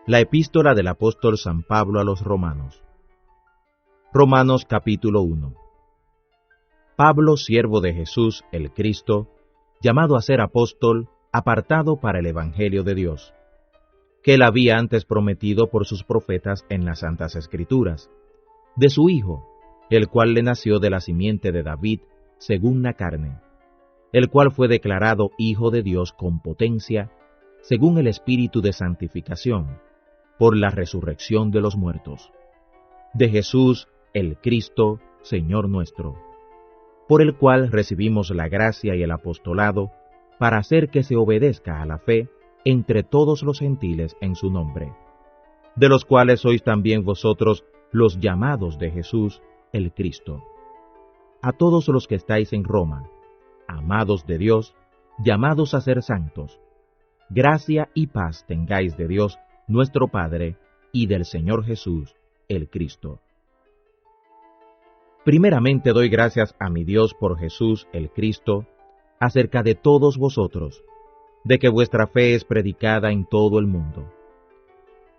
La epístola del apóstol San Pablo a los Romanos. Romanos capítulo 1. Pablo, siervo de Jesús el Cristo, llamado a ser apóstol, apartado para el Evangelio de Dios, que él había antes prometido por sus profetas en las Santas Escrituras, de su Hijo, el cual le nació de la simiente de David, según la carne, el cual fue declarado Hijo de Dios con potencia, según el Espíritu de santificación, por la resurrección de los muertos, de Jesús el Cristo, Señor nuestro, por el cual recibimos la gracia y el apostolado para hacer que se obedezca a la fe entre todos los gentiles en su nombre, de los cuales sois también vosotros los llamados de Jesús el Cristo. A todos los que estáis en Roma, amados de Dios, llamados a ser santos, gracia y paz tengáis de Dios nuestro Padre, y del Señor Jesús, el Cristo. Primeramente doy gracias a mi Dios por Jesús, el Cristo, acerca de todos vosotros, de que vuestra fe es predicada en todo el mundo.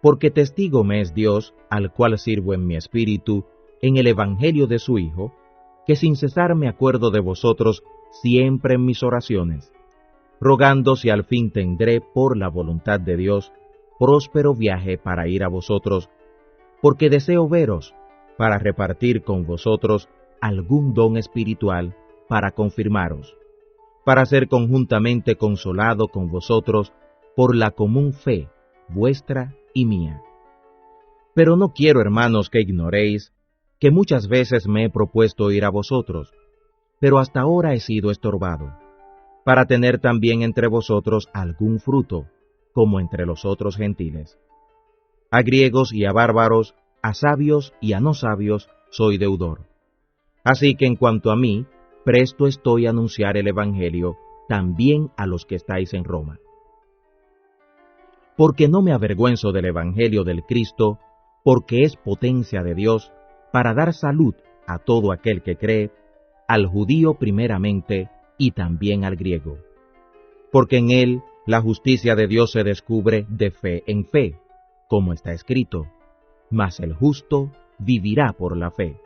Porque testigo me es Dios, al cual sirvo en mi espíritu, en el Evangelio de su Hijo, que sin cesar me acuerdo de vosotros siempre en mis oraciones, rogando si al fin tendré, por la voluntad de Dios, próspero viaje para ir a vosotros, porque deseo veros, para repartir con vosotros algún don espiritual, para confirmaros, para ser conjuntamente consolado con vosotros por la común fe vuestra y mía. Pero no quiero, hermanos, que ignoréis que muchas veces me he propuesto ir a vosotros, pero hasta ahora he sido estorbado, para tener también entre vosotros algún fruto, como entre los otros gentiles. A griegos y a bárbaros, a sabios y a no sabios, soy deudor. Así que en cuanto a mí, presto estoy a anunciar el Evangelio también a los que estáis en Roma. Porque no me avergüenzo del Evangelio del Cristo, porque es potencia de Dios para dar salud a todo aquel que cree, al judío primeramente y también al griego. Porque en él la justicia de Dios se descubre de fe en fe, como está escrito, mas el justo vivirá por la fe.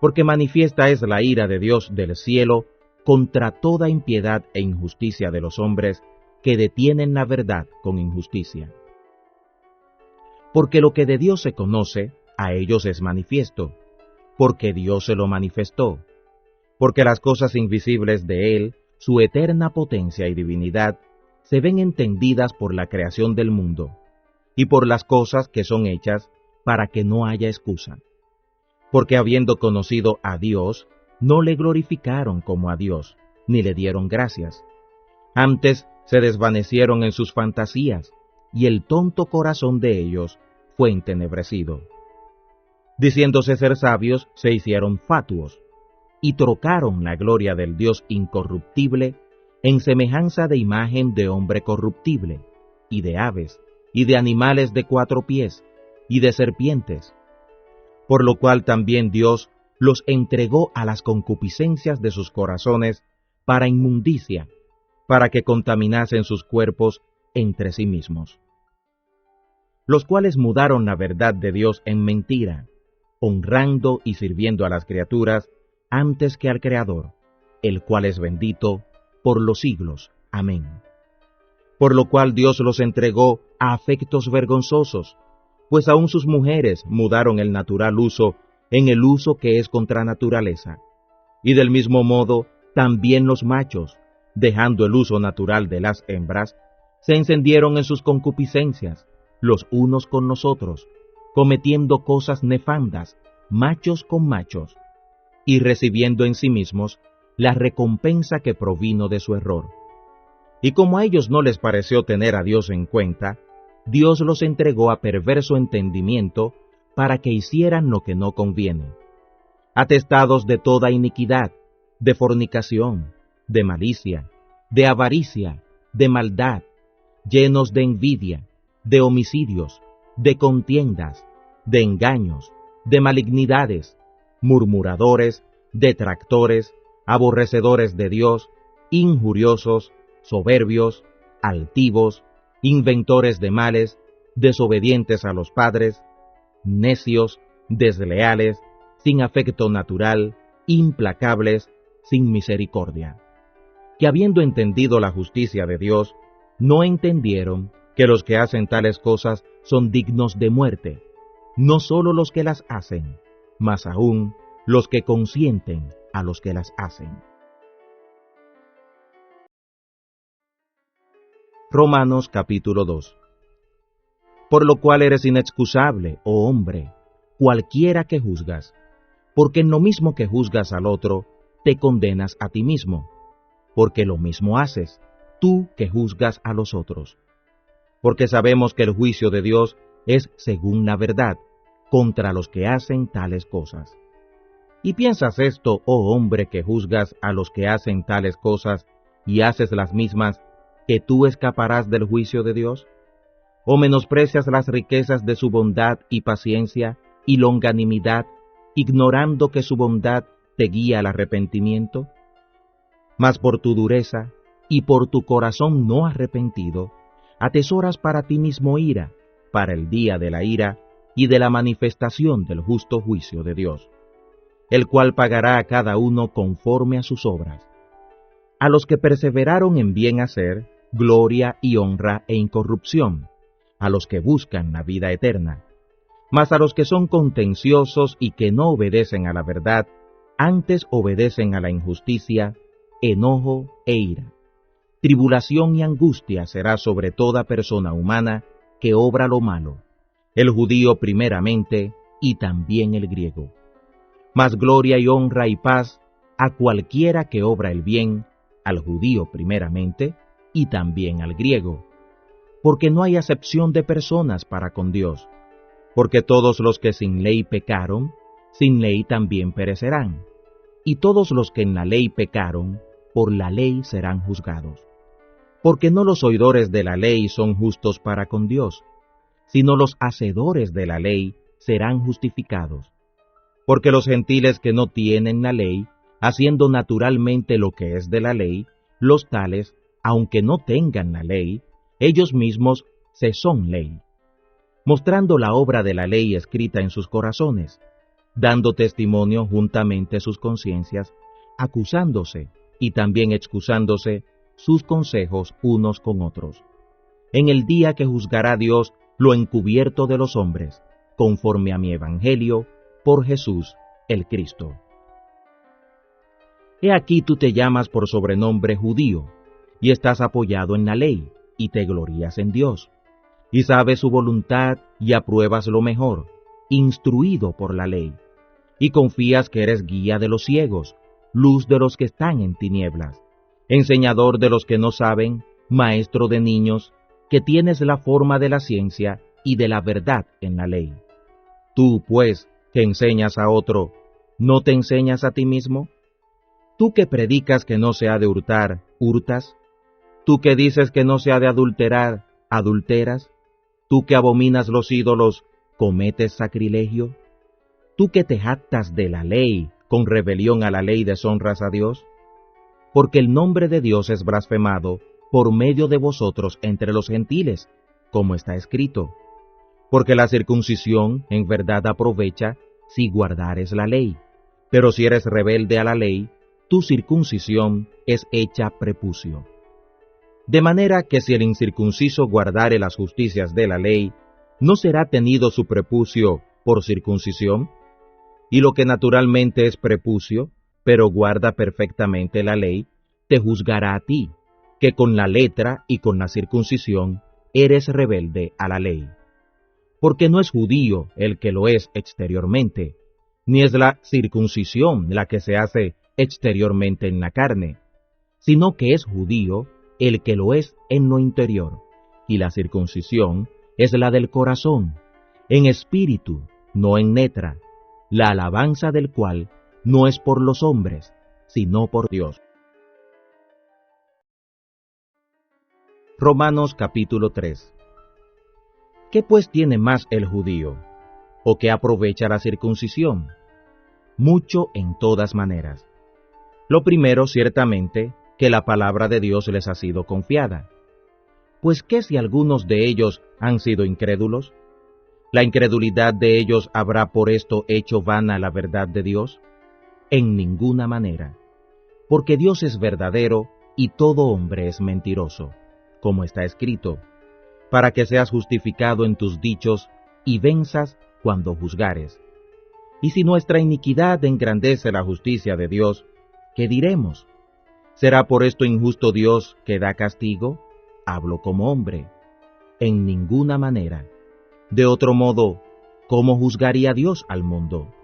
Porque manifiesta es la ira de Dios del cielo contra toda impiedad e injusticia de los hombres que detienen la verdad con injusticia. Porque lo que de Dios se conoce, a ellos es manifiesto, porque Dios se lo manifestó, porque las cosas invisibles de Él, su eterna potencia y divinidad, se ven entendidas por la creación del mundo, y por las cosas que son hechas, para que no haya excusa. Porque habiendo conocido a Dios, no le glorificaron como a Dios, ni le dieron gracias. Antes se desvanecieron en sus fantasías, y el tonto corazón de ellos fue entenebrecido. Diciéndose ser sabios, se hicieron fatuos, y trocaron la gloria del Dios incorruptible en semejanza de imagen de hombre corruptible, y de aves, y de animales de 4 pies, y de serpientes. Por lo cual también Dios los entregó a las concupiscencias de sus corazones para inmundicia, para que contaminasen sus cuerpos entre sí mismos. Los cuales mudaron la verdad de Dios en mentira, honrando y sirviendo a las criaturas antes que al Creador, el cual es bendito por los siglos. Amén. Por lo cual Dios los entregó a afectos vergonzosos, pues aun sus mujeres mudaron el natural uso en el uso que es contra naturaleza. Y del mismo modo, también los machos, dejando el uso natural de las hembras, se encendieron en sus concupiscencias, los unos con los otros, cometiendo cosas nefandas, machos con machos, y recibiendo en sí mismos la recompensa que provino de su error. Y como a ellos no les pareció tener a Dios en cuenta, Dios los entregó a perverso entendimiento para que hicieran lo que no conviene, atestados de toda iniquidad, de fornicación, de malicia, de avaricia, de maldad, llenos de envidia, de homicidios, de contiendas, de engaños, de malignidades, murmuradores, detractores, aborrecedores de Dios, injuriosos, soberbios, altivos, inventores de males, desobedientes a los padres, necios, desleales, sin afecto natural, implacables, sin misericordia, que habiendo entendido la justicia de Dios, no entendieron que los que hacen tales cosas son dignos de muerte, no solo los que las hacen, mas aún los que consienten a los que las hacen. Romanos capítulo 2. Por lo cual eres inexcusable, oh hombre, cualquiera que juzgas, porque en lo mismo que juzgas al otro, te condenas a ti mismo, porque lo mismo haces, tú que juzgas a los otros. Porque sabemos que el juicio de Dios es según la verdad, contra los que hacen tales cosas. ¿Y piensas esto, oh hombre, que juzgas a los que hacen tales cosas y haces las mismas, que tú escaparás del juicio de Dios? ¿O menosprecias las riquezas de su bondad y paciencia y longanimidad, ignorando que su bondad te guía al arrepentimiento? Mas por tu dureza y por tu corazón no arrepentido, atesoras para ti mismo ira, para el día de la ira y de la manifestación del justo juicio de Dios, el cual pagará a cada uno conforme a sus obras. A los que perseveraron en bien hacer, gloria y honra e incorrupción, a los que buscan la vida eterna. Mas a los que son contenciosos y que no obedecen a la verdad, antes obedecen a la injusticia, enojo e ira. Tribulación y angustia será sobre toda persona humana que obra lo malo, el judío primeramente y también el griego. Mas gloria y honra y paz a cualquiera que obra el bien, al judío primeramente y también al griego, porque no hay acepción de personas para con Dios, porque todos los que sin ley pecaron, sin ley también perecerán, y todos los que en la ley pecaron, por la ley serán juzgados. Porque no los oidores de la ley son justos para con Dios, sino los hacedores de la ley serán justificados. Porque los gentiles que no tienen la ley, haciendo naturalmente lo que es de la ley, los tales, aunque no tengan la ley, ellos mismos se son ley, mostrando la obra de la ley escrita en sus corazones, dando testimonio juntamente sus conciencias, acusándose y también excusándose sus consejos unos con otros, en el día que juzgará Dios lo encubierto de los hombres, conforme a mi evangelio, por Jesús el Cristo. He aquí tú te llamas por sobrenombre judío, y estás apoyado en la ley, y te glorías en Dios, y sabes su voluntad y apruebas lo mejor, instruido por la ley, y confías que eres guía de los ciegos, luz de los que están en tinieblas, enseñador de los que no saben, maestro de niños, que tienes la forma de la ciencia y de la verdad en la ley. Tú, pues, que enseñas a otro, ¿no te enseñas a ti mismo? Tú que predicas que no se ha de hurtar, ¿hurtas? Tú que dices que no se ha de adulterar, ¿adulteras? Tú que abominas los ídolos, ¿cometes sacrilegio? Tú que te jactas de la ley, con rebelión a la ley deshonras a Dios. Porque el nombre de Dios es blasfemado por medio de vosotros entre los gentiles, como está escrito. Porque la circuncisión en verdad aprovecha si guardares la ley, pero si eres rebelde a la ley, tu circuncisión es hecha prepucio. De manera que si el incircunciso guardare las justicias de la ley, ¿no será tenido su prepucio por circuncisión? Y lo que naturalmente es prepucio, pero guarda perfectamente la ley, te juzgará a ti, que con la letra y con la circuncisión eres rebelde a la ley. Porque no es judío el que lo es exteriormente, ni es la circuncisión la que se hace exteriormente en la carne, sino que es judío el que lo es en lo interior, y la circuncisión es la del corazón, en espíritu, no en letra, la alabanza del cual no es por los hombres, sino por Dios. Romanos capítulo 3. ¿Qué pues tiene más el judío? ¿O qué aprovecha la circuncisión? Mucho en todas maneras. Lo primero, ciertamente, que la palabra de Dios les ha sido confiada. Pues ¿qué si algunos de ellos han sido incrédulos? ¿La incredulidad de ellos habrá por esto hecho vana la verdad de Dios? En ninguna manera, porque Dios es verdadero y todo hombre es mentiroso, como está escrito, para que seas justificado en tus dichos y venzas cuando juzgares. Y si nuestra iniquidad engrandece la justicia de Dios, ¿qué diremos? ¿Será por esto injusto Dios que da castigo? Hablo como hombre. En ninguna manera. De otro modo, ¿cómo juzgaría Dios al mundo?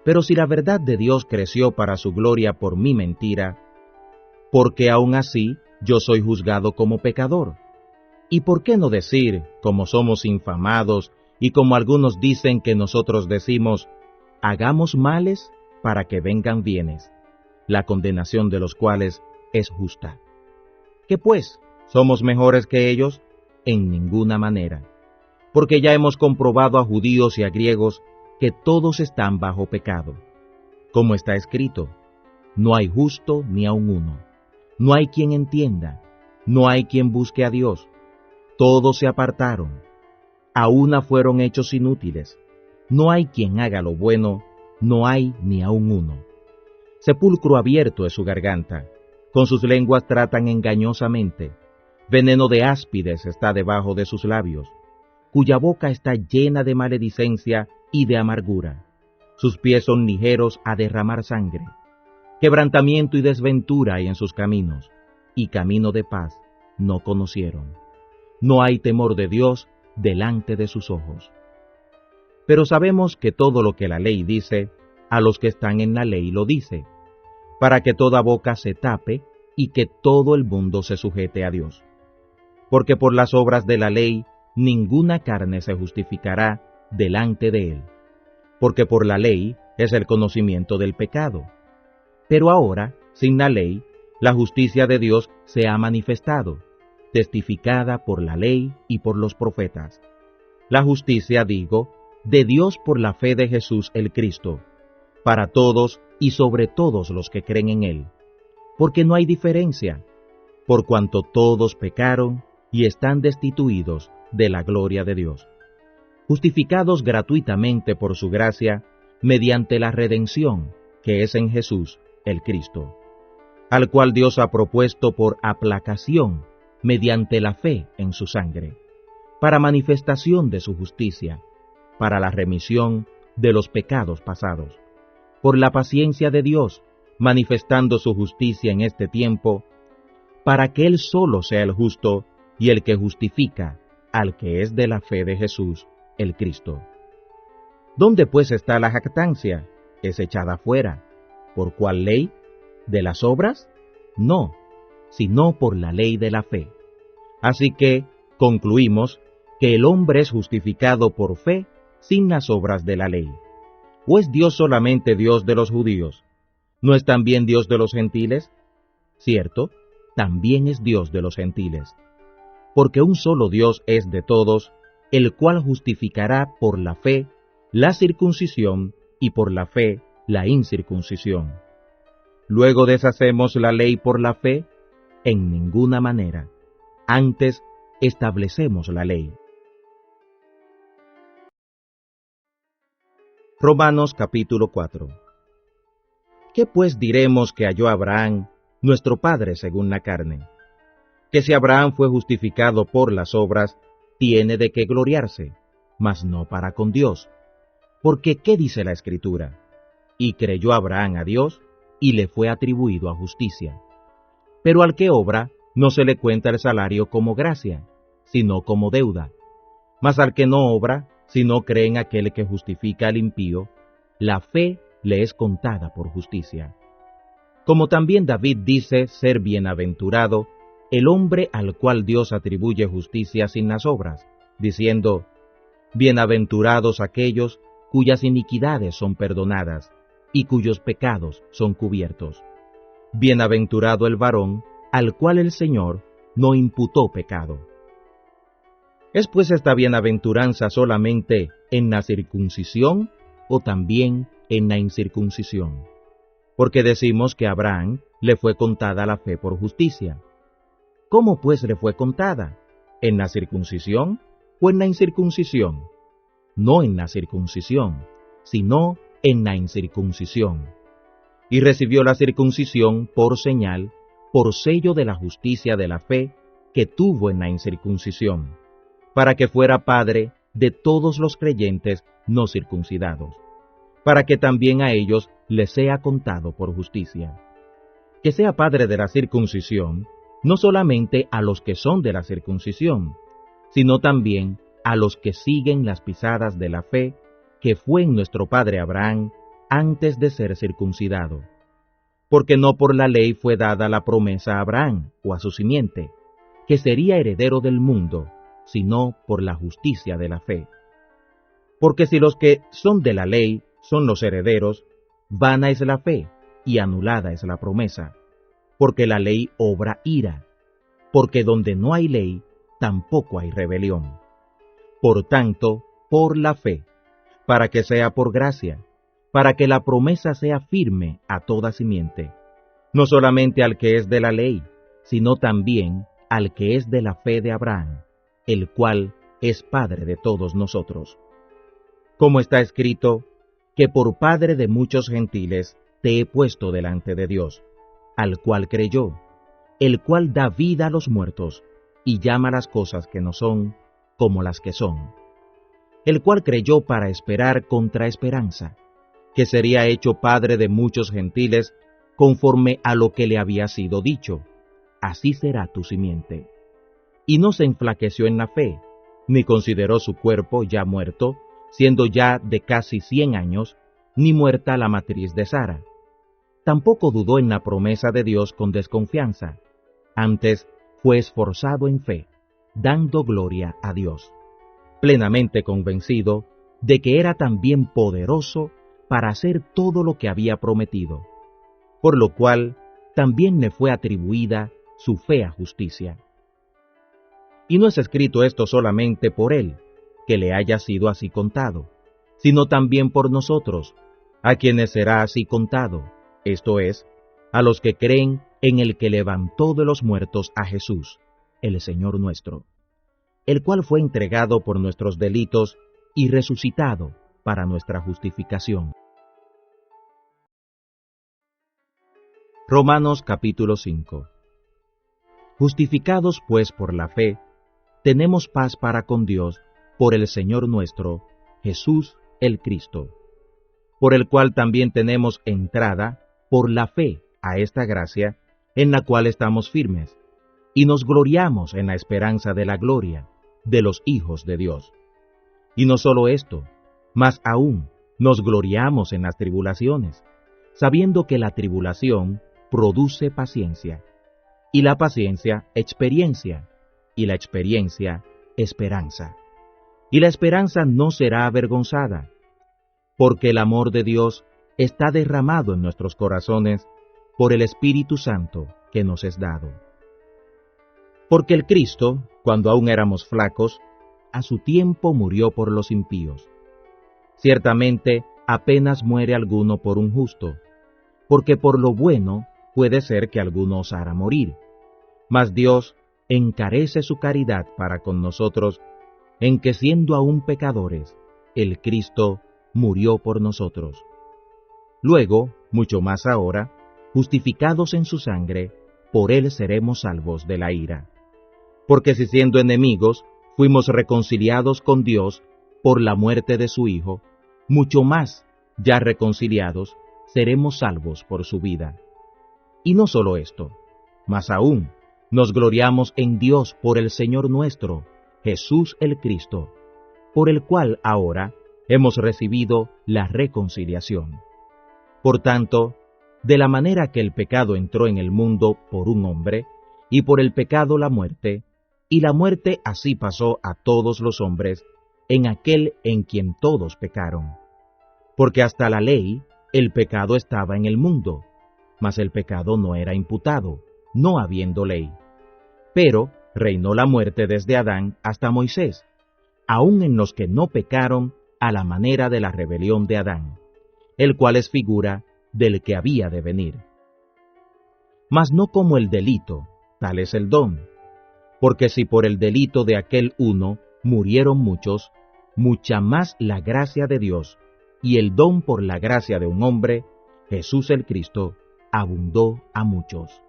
Pero si la verdad de Dios creció para su gloria por mi mentira, ¿por qué aún así yo soy juzgado como pecador? ¿Y por qué no decir, como somos infamados, y como algunos dicen que nosotros decimos, hagamos males para que vengan bienes, la condenación de los cuales es justa? ¿Qué pues? ¿Somos mejores que ellos? En ninguna manera. Porque ya hemos comprobado a judíos y a griegos que todos están bajo pecado. Como está escrito, no hay justo ni aun uno, no hay quien entienda, no hay quien busque a Dios. Todos se apartaron, a una fueron hechos inútiles. No hay quien haga lo bueno, no hay ni aun uno. Sepulcro abierto es su garganta, con sus lenguas tratan engañosamente. Veneno de áspides está debajo de sus labios, cuya boca está llena de maledicencia y de amargura. Sus pies son ligeros a derramar sangre. Quebrantamiento y desventura hay en sus caminos, y camino de paz no conocieron. No hay temor de Dios delante de sus ojos. Pero sabemos que todo lo que la ley dice, a los que están en la ley lo dice, para que toda boca se tape y que todo el mundo se sujete a Dios. Porque por las obras de la ley ninguna carne se justificará delante de él, porque por la ley es el conocimiento del pecado. Pero ahora, sin la ley, la justicia de Dios se ha manifestado, testificada por la ley y por los profetas. La justicia, digo, de Dios por la fe de Jesús el Cristo, para todos y sobre todos los que creen en él, porque no hay diferencia, por cuanto todos pecaron y están destituidos de la gloria de Dios, justificados gratuitamente por su gracia, mediante la redención que es en Jesús el Cristo, al cual Dios ha propuesto por aplacación mediante la fe en su sangre, para manifestación de su justicia, para la remisión de los pecados pasados, por la paciencia de Dios, manifestando su justicia en este tiempo, para que Él solo sea el justo y el que justifica al que es de la fe de Jesús, el Cristo. ¿Dónde pues está la jactancia? Es echada fuera. ¿Por cuál ley? ¿De las obras? No, sino por la ley de la fe. Así que concluimos que el hombre es justificado por fe sin las obras de la ley. ¿O es Dios solamente Dios de los judíos? ¿No es también Dios de los gentiles? Cierto, también es Dios de los gentiles. Porque un solo Dios es de todos, el cual justificará por la fe la circuncisión y por la fe la incircuncisión. ¿Luego deshacemos la ley por la fe? En ninguna manera. Antes establecemos la ley. Romanos capítulo 4. ¿Qué pues diremos que halló Abraham, nuestro padre según la carne? Que si Abraham fue justificado por las obras, tiene de qué gloriarse, mas no para con Dios. Porque ¿qué dice la Escritura? Y creyó Abraham a Dios, y le fue atribuido a justicia. Pero al que obra, no se le cuenta el salario como gracia, sino como deuda. Mas al que no obra, sino cree en aquel que justifica al impío, la fe le es contada por justicia. Como también David dice ser bienaventurado el hombre al cual Dios atribuye justicia sin las obras, diciendo, bienaventurados aquellos cuyas iniquidades son perdonadas y cuyos pecados son cubiertos. Bienaventurado el varón al cual el Señor no imputó pecado. ¿Es pues esta bienaventuranza solamente en la circuncisión o también en la incircuncisión? Porque decimos que a Abraham le fue contada la fe por justicia. ¿Cómo pues le fue contada? ¿En la circuncisión o en la incircuncisión? No en la circuncisión, sino en la incircuncisión. Y recibió la circuncisión por señal, por sello de la justicia de la fe que tuvo en la incircuncisión, para que fuera padre de todos los creyentes no circuncidados, para que también a ellos les sea contado por justicia. Que sea padre de la circuncisión, no solamente a los que son de la circuncisión, sino también a los que siguen las pisadas de la fe que fue en nuestro padre Abraham antes de ser circuncidado. Porque no por la ley fue dada la promesa a Abraham o a su simiente, que sería heredero del mundo, sino por la justicia de la fe. Porque si los que son de la ley son los herederos, vana es la fe y anulada es la promesa, porque la ley obra ira, porque donde no hay ley, tampoco hay rebelión. Por tanto, por la fe, para que sea por gracia, para que la promesa sea firme a toda simiente, no solamente al que es de la ley, sino también al que es de la fe de Abraham, el cual es Padre de todos nosotros. Como está escrito, que por Padre de muchos gentiles te he puesto delante de Dios, al cual creyó, el cual da vida a los muertos, y llama las cosas que no son, como las que son. El cual creyó para esperar contra esperanza, que sería hecho Padre de muchos gentiles, conforme a lo que le había sido dicho, así será tu simiente. Y no se enflaqueció en la fe, ni consideró su cuerpo ya muerto, siendo ya de casi 100 años, ni muerta la matriz de Sara. Tampoco dudó en la promesa de Dios con desconfianza, antes fue esforzado en fe, dando gloria a Dios, plenamente convencido de que era también poderoso para hacer todo lo que había prometido, por lo cual también le fue atribuida su fe a justicia. Y no es escrito esto solamente por él, que le haya sido así contado, sino también por nosotros, a quienes será así contado, esto es, a los que creen en el que levantó de los muertos a Jesús, el Señor nuestro, el cual fue entregado por nuestros delitos y resucitado para nuestra justificación. Romanos capítulo 5. Justificados pues por la fe, tenemos paz para con Dios por el Señor nuestro, Jesús el Cristo, por el cual también tenemos entrada por la fe a esta gracia, en la cual estamos firmes, y nos gloriamos en la esperanza de la gloria de los hijos de Dios. Y no solo esto, mas aún nos gloriamos en las tribulaciones, sabiendo que la tribulación produce paciencia, y la paciencia experiencia, y la experiencia esperanza. Y la esperanza no será avergonzada, porque el amor de Dios está derramado en nuestros corazones por el Espíritu Santo que nos es dado. Porque el Cristo, cuando aún éramos flacos, a su tiempo murió por los impíos. Ciertamente, apenas muere alguno por un justo, porque por lo bueno puede ser que alguno osara morir. Mas Dios encarece su caridad para con nosotros, en que siendo aún pecadores, el Cristo murió por nosotros. Luego, mucho más ahora, justificados en su sangre, por él seremos salvos de la ira. Porque si siendo enemigos, fuimos reconciliados con Dios por la muerte de su Hijo, mucho más, ya reconciliados, seremos salvos por su vida. Y no solo esto, mas aún nos gloriamos en Dios por el Señor nuestro, Jesús el Cristo, por el cual ahora hemos recibido la reconciliación. Por tanto, de la manera que el pecado entró en el mundo por un hombre, y por el pecado la muerte, y la muerte así pasó a todos los hombres, en aquel en quien todos pecaron. Porque hasta la ley, el pecado estaba en el mundo, mas el pecado no era imputado, no habiendo ley. Pero reinó la muerte desde Adán hasta Moisés, aun en los que no pecaron a la manera de la rebelión de Adán, el cual es figura del que había de venir. Mas no como el delito, tal es el don. Porque si por el delito de aquel uno murieron muchos, mucha más la gracia de Dios y el don por la gracia de un hombre, Jesús el Cristo, abundó a muchos.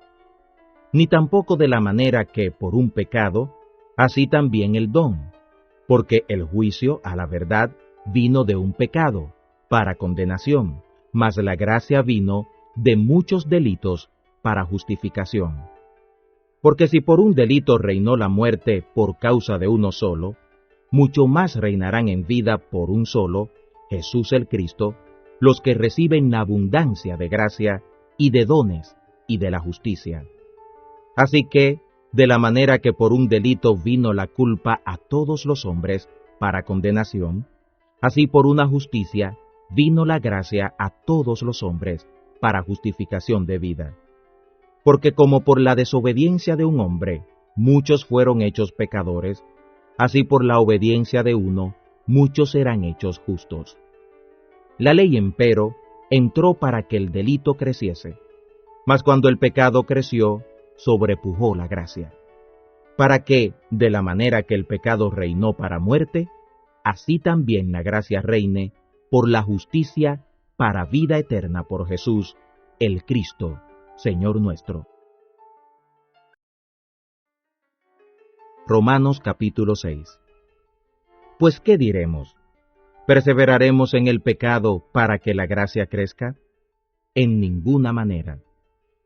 Ni tampoco de la manera que por un pecado, así también el don, porque el juicio a la verdad vino de un pecado, para condenación, mas la gracia vino de muchos delitos para justificación. Porque si por un delito reinó la muerte por causa de uno solo, mucho más reinarán en vida por un solo, Jesús el Cristo, los que reciben la abundancia de gracia y de dones y de la justicia. Así que, de la manera que por un delito vino la culpa a todos los hombres para condenación, así por una justicia vino la gracia a todos los hombres para justificación de vida. Porque como por la desobediencia de un hombre muchos fueron hechos pecadores, así por la obediencia de uno muchos serán hechos justos. La ley, empero, entró para que el delito creciese, mas cuando el pecado creció, sobrepujó la gracia, para que, de la manera que el pecado reinó para muerte, así también la gracia reine por la justicia para vida eterna por Jesús, el Cristo, Señor nuestro. Romanos capítulo 6. Pues, ¿qué diremos? ¿Perseveraremos en el pecado para que la gracia crezca? En ninguna manera.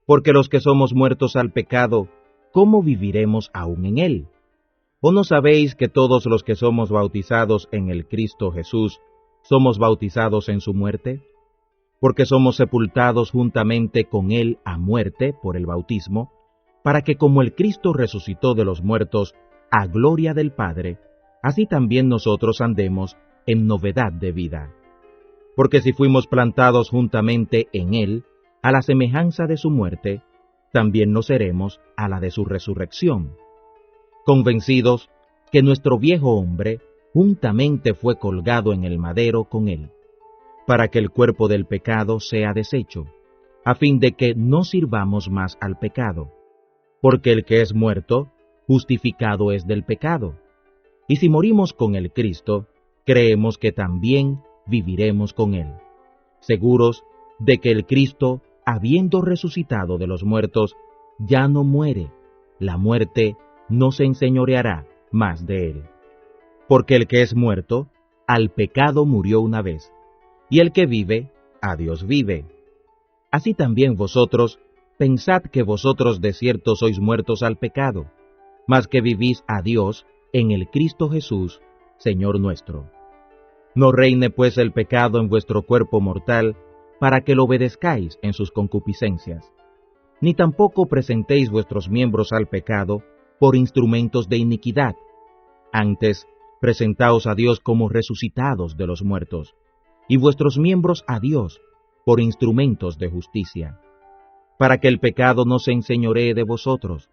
Porque los que somos muertos al pecado, ¿cómo viviremos aún en él? ¿O no sabéis que todos los que somos bautizados en el Cristo Jesús, somos bautizados en su muerte? Porque somos sepultados juntamente con él a muerte por el bautismo, para que como el Cristo resucitó de los muertos a gloria del Padre, así también nosotros andemos en novedad de vida. Porque si fuimos plantados juntamente en él, a la semejanza de su muerte, también lo seremos a la de su resurrección, convencidos que nuestro viejo hombre juntamente fue colgado en el madero con él, para que el cuerpo del pecado sea deshecho, a fin de que no sirvamos más al pecado, porque el que es muerto, justificado es del pecado. Y si morimos con el Cristo, creemos que también viviremos con él, seguros de que el Cristo, habiendo resucitado de los muertos, ya no muere, la muerte no se enseñoreará más de él. Porque el que es muerto, al pecado murió una vez, y el que vive, a Dios vive. Así también vosotros, pensad que vosotros de cierto sois muertos al pecado, mas que vivís a Dios en el Cristo Jesús, Señor nuestro. No reine pues el pecado en vuestro cuerpo mortal, para que lo obedezcáis en sus concupiscencias. Ni tampoco presentéis vuestros miembros al pecado por instrumentos de iniquidad. Antes, presentaos a Dios como resucitados de los muertos, y vuestros miembros a Dios por instrumentos de justicia, para que el pecado no se enseñoree de vosotros,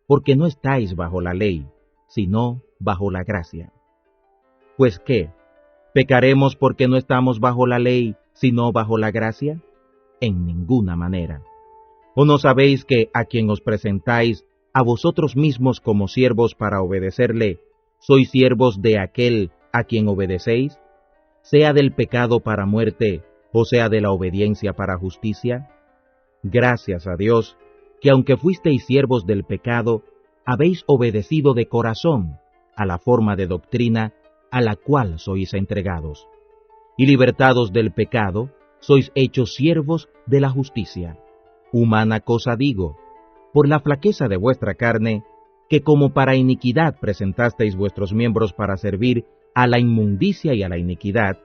porque no estáis bajo la ley, sino bajo la gracia. Pues ¿qué? ¿Pecaremos porque no estamos bajo la ley, sino bajo la gracia? En ninguna manera. ¿O no sabéis que a quien os presentáis a vosotros mismos como siervos para obedecerle, sois siervos de aquel a quien obedecéis, sea del pecado para muerte, o sea de la obediencia para justicia? Gracias a Dios, que aunque fuisteis siervos del pecado, habéis obedecido de corazón a la forma de doctrina a la cual sois entregados. Y libertados del pecado, sois hechos siervos de la justicia. Humana cosa digo, por la flaqueza de vuestra carne, que como para iniquidad presentasteis vuestros miembros para servir a la inmundicia y a la iniquidad,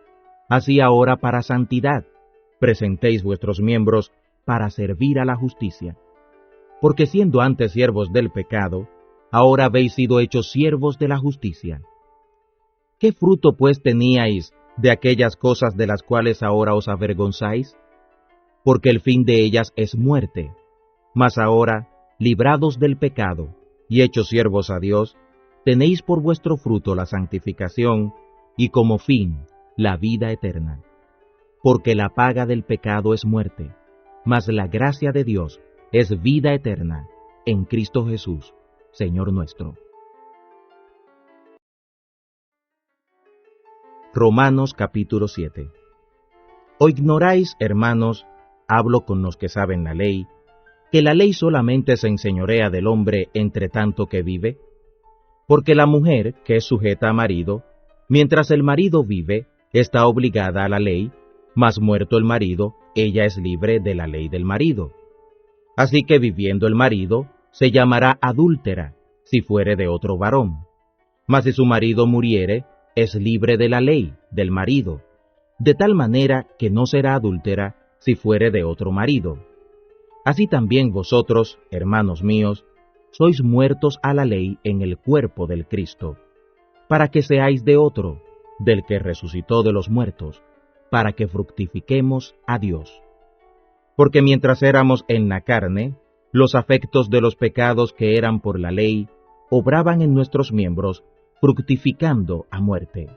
así ahora para santidad, presentéis vuestros miembros para servir a la justicia. Porque siendo antes siervos del pecado, ahora habéis sido hechos siervos de la justicia. ¿Qué fruto pues teníais de aquellas cosas de las cuales ahora os avergonzáis? Porque el fin de ellas es muerte. Mas ahora, librados del pecado y hechos siervos a Dios, tenéis por vuestro fruto la santificación y como fin la vida eterna. Porque la paga del pecado es muerte, mas la gracia de Dios es vida eterna en Cristo Jesús, Señor nuestro. Romanos capítulo 7. ¿O ignoráis, hermanos, hablo con los que saben la ley, que la ley solamente se enseñorea del hombre entre tanto que vive? Porque la mujer, que es sujeta a marido, mientras el marido vive, está obligada a la ley, mas muerto el marido, ella es libre de la ley del marido. Así que viviendo el marido, se llamará adúltera, si fuere de otro varón. Mas si su marido muriere, es libre de la ley del marido, de tal manera que no será adúltera si fuere de otro marido. Así también vosotros, hermanos míos, sois muertos a la ley en el cuerpo del Cristo, para que seáis de otro, del que resucitó de los muertos, para que fructifiquemos a Dios. Porque mientras éramos en la carne, los afectos de los pecados que eran por la ley obraban en nuestros miembros, fructificando a muerte.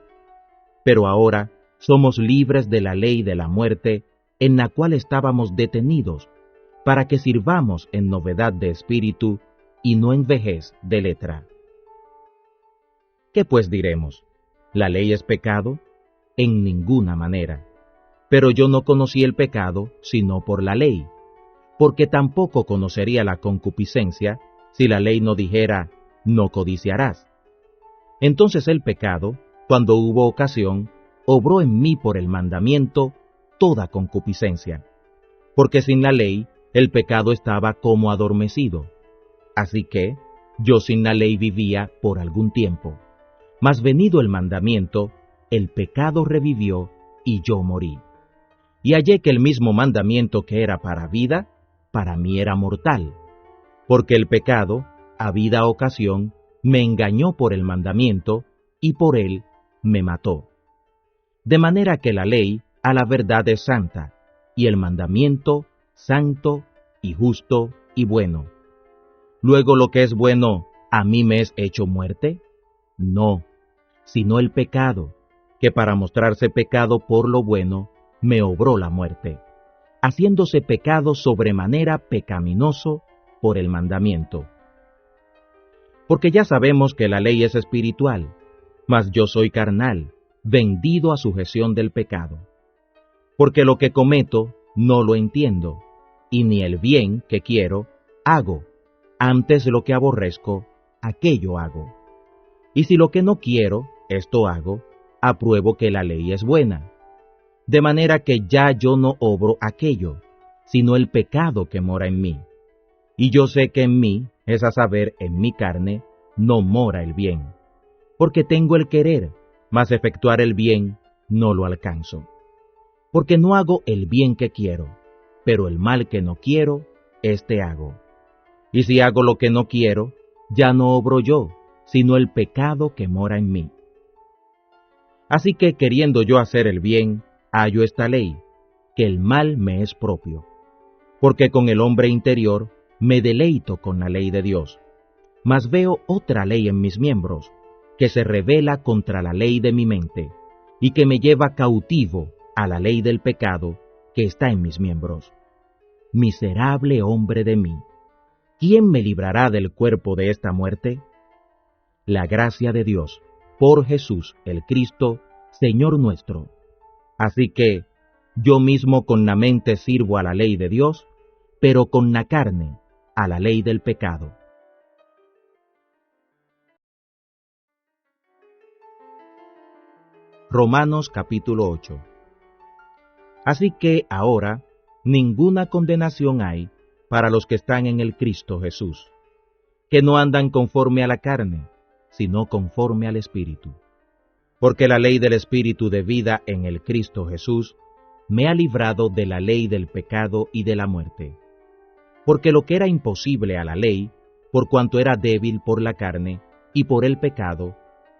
Pero ahora somos libres de la ley de la muerte, en la cual estábamos detenidos, para que sirvamos en novedad de espíritu y no en vejez de letra. ¿Qué pues diremos? ¿La ley es pecado? En ninguna manera. Pero yo no conocí el pecado sino por la ley, porque tampoco conocería la concupiscencia si la ley no dijera, no codiciarás. Entonces el pecado, cuando hubo ocasión, obró en mí por el mandamiento toda concupiscencia, porque sin la ley el pecado estaba como adormecido. Así que yo sin la ley vivía por algún tiempo, mas venido el mandamiento, el pecado revivió y yo morí. Y hallé que el mismo mandamiento que era para vida, para mí era mortal, porque el pecado, habida ocasión, me engañó por el mandamiento, y por él me mató. De manera que la ley a la verdad es santa, y el mandamiento santo y justo y bueno. Luego lo que es bueno, ¿a mí me es hecho muerte? No, sino el pecado, que para mostrarse pecado por lo bueno, me obró la muerte, haciéndose pecado sobremanera pecaminoso por el mandamiento. Porque ya sabemos que la ley es espiritual, mas yo soy carnal, vendido a sujeción del pecado. Porque lo que cometo no lo entiendo, y ni el bien que quiero hago, antes lo que aborrezco, aquello hago. Y si lo que no quiero, esto hago, apruebo que la ley es buena. De manera que ya yo no obro aquello, sino el pecado que mora en mí. Y yo sé que en mí, es a saber, en mi carne, no mora el bien. Porque tengo el querer, mas efectuar el bien no lo alcanzo. Porque no hago el bien que quiero, pero el mal que no quiero, éste hago. Y si hago lo que no quiero, ya no obro yo, sino el pecado que mora en mí. Así que queriendo yo hacer el bien, hallo esta ley, que el mal me es propio. Porque con el hombre interior me deleito con la ley de Dios, mas veo otra ley en mis miembros, que se rebela contra la ley de mi mente, y que me lleva cautivo a la ley del pecado que está en mis miembros. Miserable hombre de mí, ¿quién me librará del cuerpo de esta muerte? La gracia de Dios, por Jesús el Cristo, Señor nuestro. Así que, yo mismo con la mente sirvo a la ley de Dios, pero con la carne a la ley del pecado. Romanos capítulo 8. Así que ahora ninguna condenación hay para los que están en el Cristo Jesús, que no andan conforme a la carne, sino conforme al Espíritu. Porque la ley del Espíritu de vida en el Cristo Jesús me ha librado de la ley del pecado y de la muerte. Porque lo que era imposible a la ley, por cuanto era débil por la carne y por el pecado,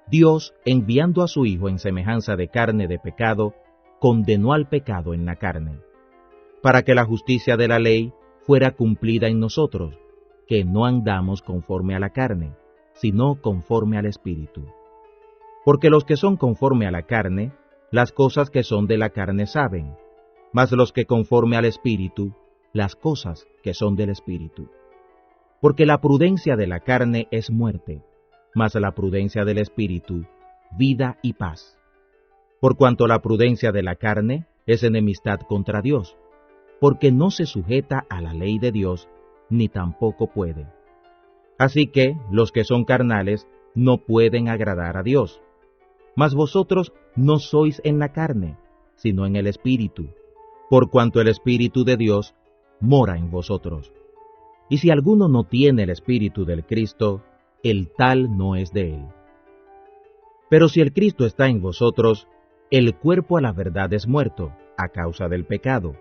Dios, enviando a su Hijo en semejanza de carne de pecado, condenó al pecado en la carne, para que la justicia de la ley fuera cumplida en nosotros, que no andamos conforme a la carne, sino conforme al Espíritu. Porque los que son conforme a la carne, las cosas que son de la carne saben, mas los que conforme al Espíritu, las cosas que son del Espíritu. Porque la prudencia de la carne es muerte, mas la prudencia del Espíritu, vida y paz. por cuanto la prudencia de la carne es enemistad contra Dios, porque no se sujeta a la ley de Dios, ni tampoco puede. Así que los que son carnales no pueden agradar a Dios. Mas vosotros no sois en la carne, sino en el Espíritu, por cuanto el Espíritu de Dios mora en vosotros. Y si alguno no tiene el Espíritu del Cristo, el tal no es de él. Pero si el Cristo está en vosotros, el cuerpo a la verdad es muerto, a causa del pecado,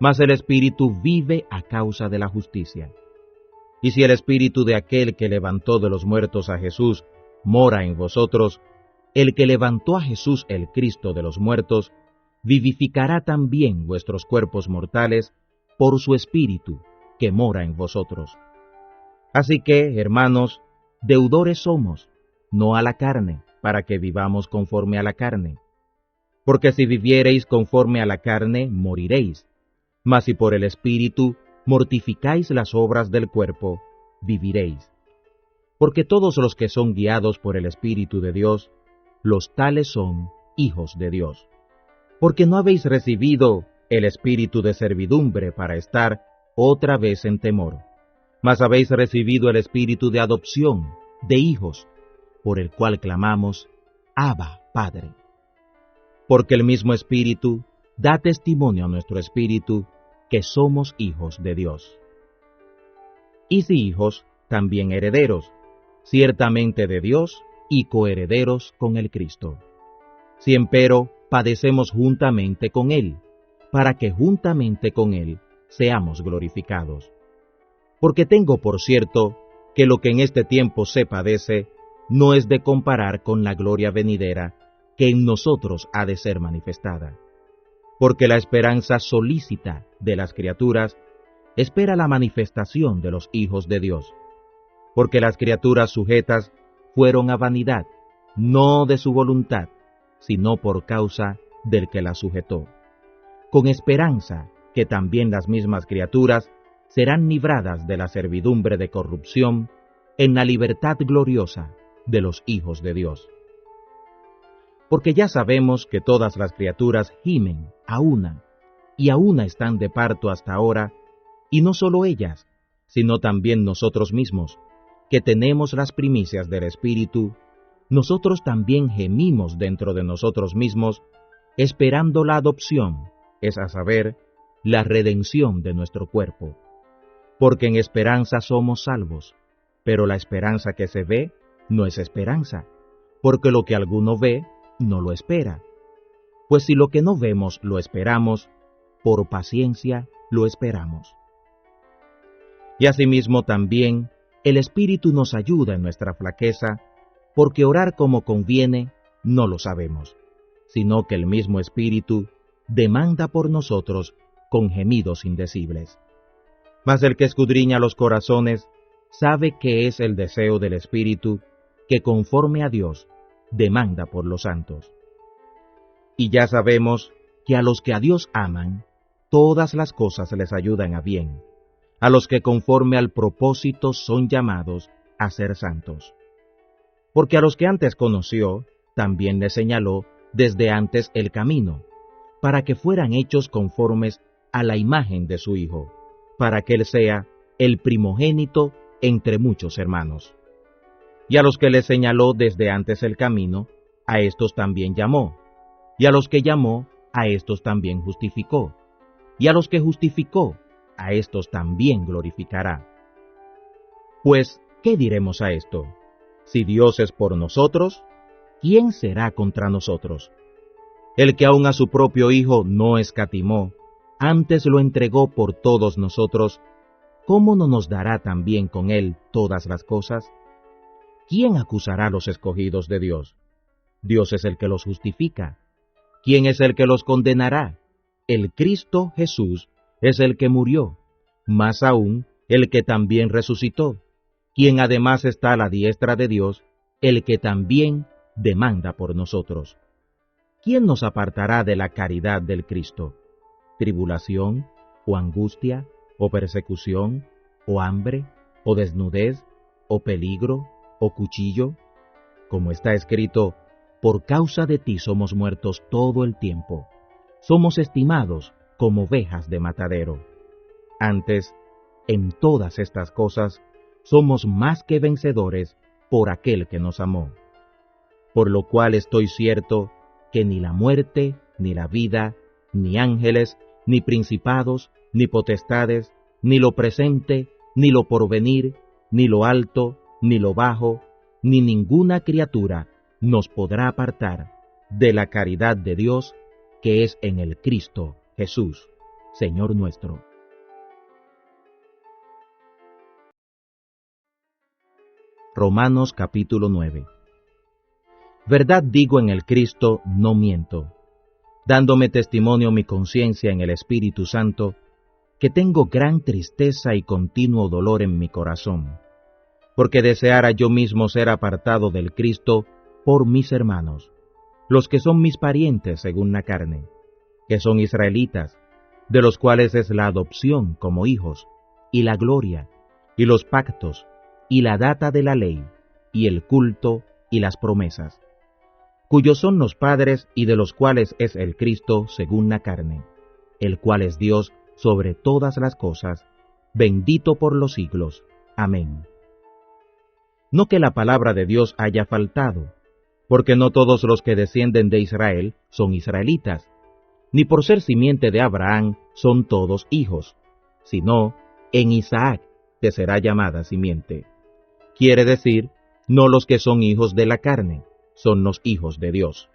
mas el Espíritu vive a causa de la justicia. Y si el Espíritu de aquel que levantó de los muertos a Jesús mora en vosotros, el que levantó a Jesús el Cristo de los muertos, vivificará también vuestros cuerpos mortales por su Espíritu que mora en vosotros. Así que, hermanos, deudores somos, no a la carne, para que vivamos conforme a la carne. Porque si viviereis conforme a la carne, moriréis. Mas si por el Espíritu mortificáis las obras del cuerpo, viviréis. Porque todos los que son guiados por el Espíritu de Dios, los tales son hijos de Dios. Porque no habéis recibido el espíritu de servidumbre para estar otra vez en temor, mas habéis recibido el espíritu de adopción, de hijos, por el cual clamamos, Abba, Padre. Porque el mismo Espíritu da testimonio a nuestro espíritu que somos hijos de Dios. Y si hijos, también herederos, ciertamente de Dios y coherederos con el Cristo. Si empero padecemos juntamente con Él, para que juntamente con Él seamos glorificados. Porque tengo por cierto que lo que en este tiempo se padece no es de comparar con la gloria venidera que en nosotros ha de ser manifestada. Porque la esperanza solícita de las criaturas espera la manifestación de los hijos de Dios. Porque las criaturas sujetas fueron a vanidad, no de su voluntad, sino por causa del que las sujetó, con esperanza que también las mismas criaturas serán libradas de la servidumbre de corrupción en la libertad gloriosa de los hijos de Dios. Porque ya sabemos que todas las criaturas gimen a una, y a una están de parto hasta ahora, y no solo ellas, sino también nosotros mismos, que tenemos las primicias del Espíritu, nosotros también gemimos dentro de nosotros mismos, esperando la adopción, es a saber, la redención de nuestro cuerpo. Porque en esperanza somos salvos, pero la esperanza que se ve no es esperanza, porque lo que alguno ve no lo espera. Pues si lo que no vemos lo esperamos, por paciencia lo esperamos. Y asimismo también el Espíritu nos ayuda en nuestra flaqueza, porque orar como conviene no lo sabemos, sino que el mismo Espíritu demanda por nosotros con gemidos indecibles. Mas el que escudriña los corazones sabe que es el deseo del Espíritu que conforme a Dios demanda por los santos. Y ya sabemos que a los que a Dios aman, todas las cosas les ayudan a bien, a los que conforme al propósito son llamados a ser santos. Porque a los que antes conoció, también les señaló desde antes el camino, para que fueran hechos conformes a la imagen de su Hijo, para que Él sea el primogénito entre muchos hermanos. Y a los que les señaló desde antes el camino, a estos también llamó, y a los que llamó, a estos también justificó, y a los que justificó, a estos también glorificará. Pues, ¿qué diremos a esto? Si Dios es por nosotros, ¿quién será contra nosotros? El que aun a su propio Hijo no escatimó, antes lo entregó por todos nosotros, ¿cómo no nos dará también con Él todas las cosas? ¿Quién acusará a los escogidos de Dios? Dios es el que los justifica. ¿Quién es el que los condenará? El Cristo Jesús es el que murió, más aún el que también resucitó, quien además está a la diestra de Dios, el que también demanda por nosotros. ¿Quién nos apartará de la caridad del Cristo? ¿Tribulación, o angustia, o persecución, o hambre, o desnudez, o peligro, o cuchillo? Como está escrito, por causa de ti somos muertos todo el tiempo. Somos estimados como ovejas de matadero. Antes, en todas estas cosas, somos más que vencedores por aquel que nos amó. Por lo cual estoy cierto que ni la muerte, ni la vida, ni ángeles, ni principados, ni potestades, ni lo presente, ni lo porvenir, ni lo alto, ni lo bajo, ni ninguna criatura nos podrá apartar de la caridad de Dios que es en el Cristo Jesús, Señor nuestro. Romanos capítulo 9. Verdad digo en el Cristo, no miento, dándome testimonio mi conciencia en el Espíritu Santo, que tengo gran tristeza y continuo dolor en mi corazón, porque deseara yo mismo ser apartado del Cristo por mis hermanos, los que son mis parientes según la carne, que son israelitas, de los cuales es la adopción como hijos, y la gloria, y los pactos, y la data de la ley, y el culto, y las promesas, cuyos son los padres y de los cuales es el Cristo según la carne, el cual es Dios sobre todas las cosas, bendito por los siglos. Amén. No que la palabra de Dios haya faltado, porque no todos los que descienden de Israel son israelitas, ni por ser simiente de Abraham son todos hijos, sino en Isaac te será llamada simiente. Quiere decir, no los que son hijos de la carne, son los hijos de Dios,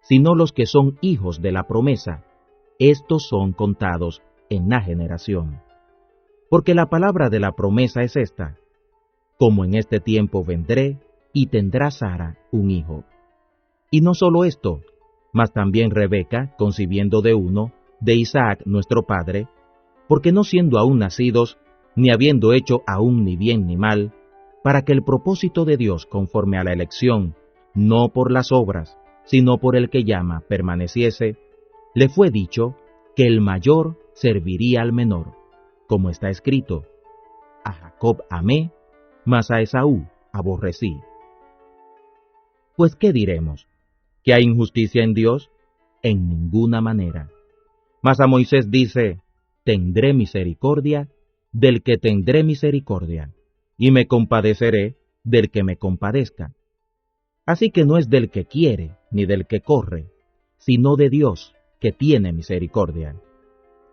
sino los que son hijos de la promesa, estos son contados en la generación. Porque la palabra de la promesa es esta: como en este tiempo vendré, y tendrá Sara un hijo. Y no solo esto, mas también Rebeca, concibiendo de uno, de Isaac nuestro padre, porque no siendo aún nacidos, ni habiendo hecho aún ni bien ni mal, para que el propósito de Dios conforme a la elección, no por las obras, sino por el que llama, permaneciese, le fue dicho que el mayor serviría al menor, como está escrito: a Jacob amé, mas a Esaú aborrecí. Pues, ¿qué diremos? ¿Que hay injusticia en Dios? En ninguna manera. Mas a Moisés dice: tendré misericordia del que tendré misericordia, y me compadeceré del que me compadezca. Así que no es del que quiere, ni del que corre, sino de Dios, que tiene misericordia.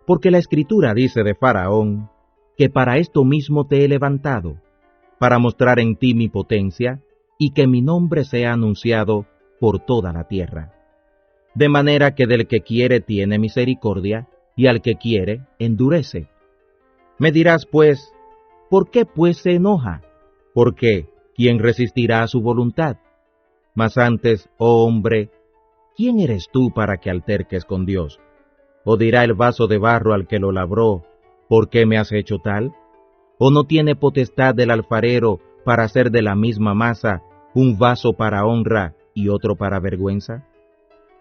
Porque la Escritura dice de Faraón, que para esto mismo te he levantado, para mostrar en ti mi potencia, y que mi nombre sea anunciado por toda la tierra. De manera que del que quiere tiene misericordia, y al que quiere endurece. Me dirás pues, ¿por qué pues se enoja? Porque, ¿quién resistirá a su voluntad? Mas antes, oh hombre, ¿quién eres tú para que alterques con Dios? ¿O dirá el vaso de barro al que lo labró, ¿por qué me has hecho tal? ¿O no tiene potestad el alfarero para hacer de la misma masa un vaso para honra y otro para vergüenza?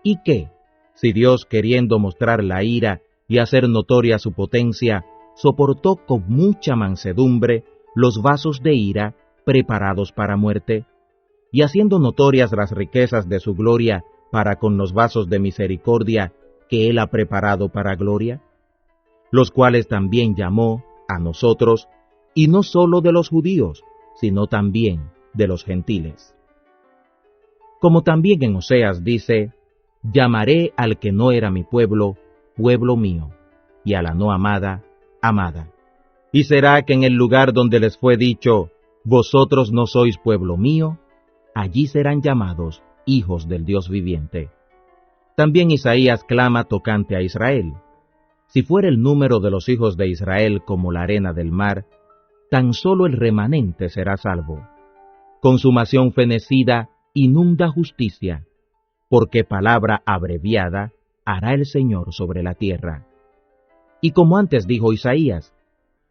¿Y qué, si Dios, queriendo mostrar la ira y hacer notoria su potencia, soportó con mucha mansedumbre los vasos de ira preparados para muerte, y haciendo notorias las riquezas de su gloria para con los vasos de misericordia que él ha preparado para gloria? Los cuales también llamó a nosotros, y no sólo de los judíos, sino también de los gentiles. Como también en Oseas dice: llamaré al que no era mi pueblo, pueblo mío, y a la no amada, amada. Y será que en el lugar donde les fue dicho: vosotros no sois pueblo mío, allí serán llamados hijos del Dios viviente. También Isaías clama tocante a Israel: si fuera el número de los hijos de Israel como la arena del mar, tan solo el remanente será salvo. Consumación fenecida inunda justicia, porque palabra abreviada hará el Señor sobre la tierra. Y como antes dijo Isaías: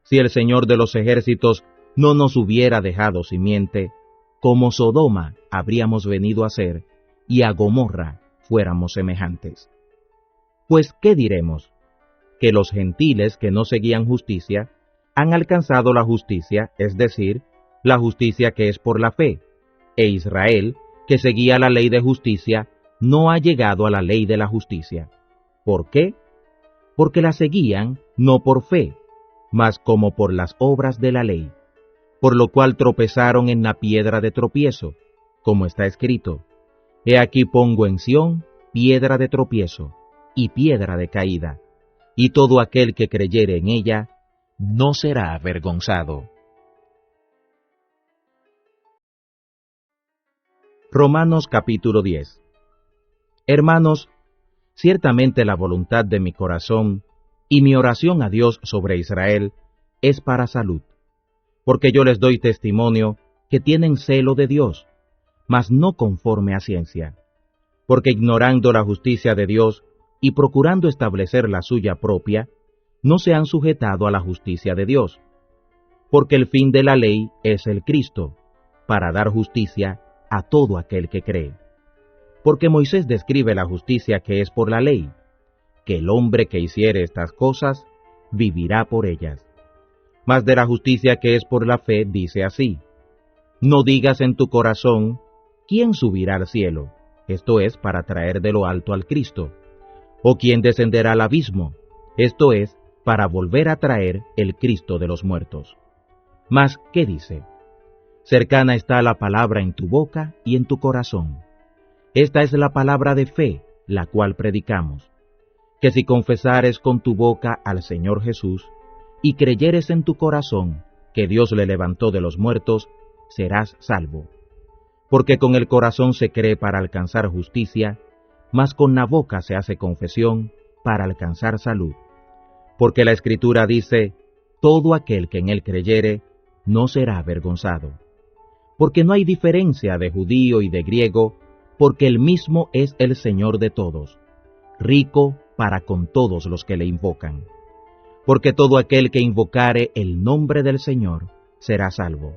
si el Señor de los ejércitos no nos hubiera dejado simiente, como Sodoma habríamos venido a ser, y a Gomorra fuéramos semejantes. Pues, ¿qué diremos? Que los gentiles que no seguían justicia han alcanzado la justicia, es decir, la justicia que es por la fe, e Israel, que seguía la ley de justicia no ha llegado a la ley de la justicia. ¿Por qué? Porque la seguían no por fe, mas como por las obras de la ley, por lo cual tropezaron en la piedra de tropiezo, como está escrito: He aquí pongo en Sión piedra de tropiezo y piedra de caída, y todo aquel que creyere en ella no será avergonzado. Romanos capítulo 10. Hermanos, ciertamente la voluntad de mi corazón y mi oración a Dios sobre Israel es para salud, porque yo les doy testimonio que tienen celo de Dios, mas no conforme a ciencia, porque ignorando la justicia de Dios y procurando establecer la suya propia, no se han sujetado a la justicia de Dios, porque el fin de la ley es el Cristo, para dar justicia a todo aquel que cree. Porque Moisés describe la justicia que es por la ley, que el hombre que hiciere estas cosas vivirá por ellas. Mas de la justicia que es por la fe dice así: No digas en tu corazón, ¿quién subirá al cielo? Esto es, para traer de lo alto al Cristo. ¿O quién descenderá al abismo? Esto es, para volver a traer el Cristo de los muertos. Mas, ¿qué dice? Cercana está la palabra en tu boca y en tu corazón. Esta es la palabra de fe, la cual predicamos, que si confesares con tu boca al Señor Jesús, y creyeres en tu corazón que Dios le levantó de los muertos, serás salvo. Porque con el corazón se cree para alcanzar justicia, mas con la boca se hace confesión para alcanzar salud. Porque la Escritura dice: Todo aquel que en él creyere no será avergonzado. Porque no hay diferencia de judío y de griego, porque el mismo es el Señor de todos, rico para con todos los que le invocan. Porque todo aquel que invocare el nombre del Señor será salvo.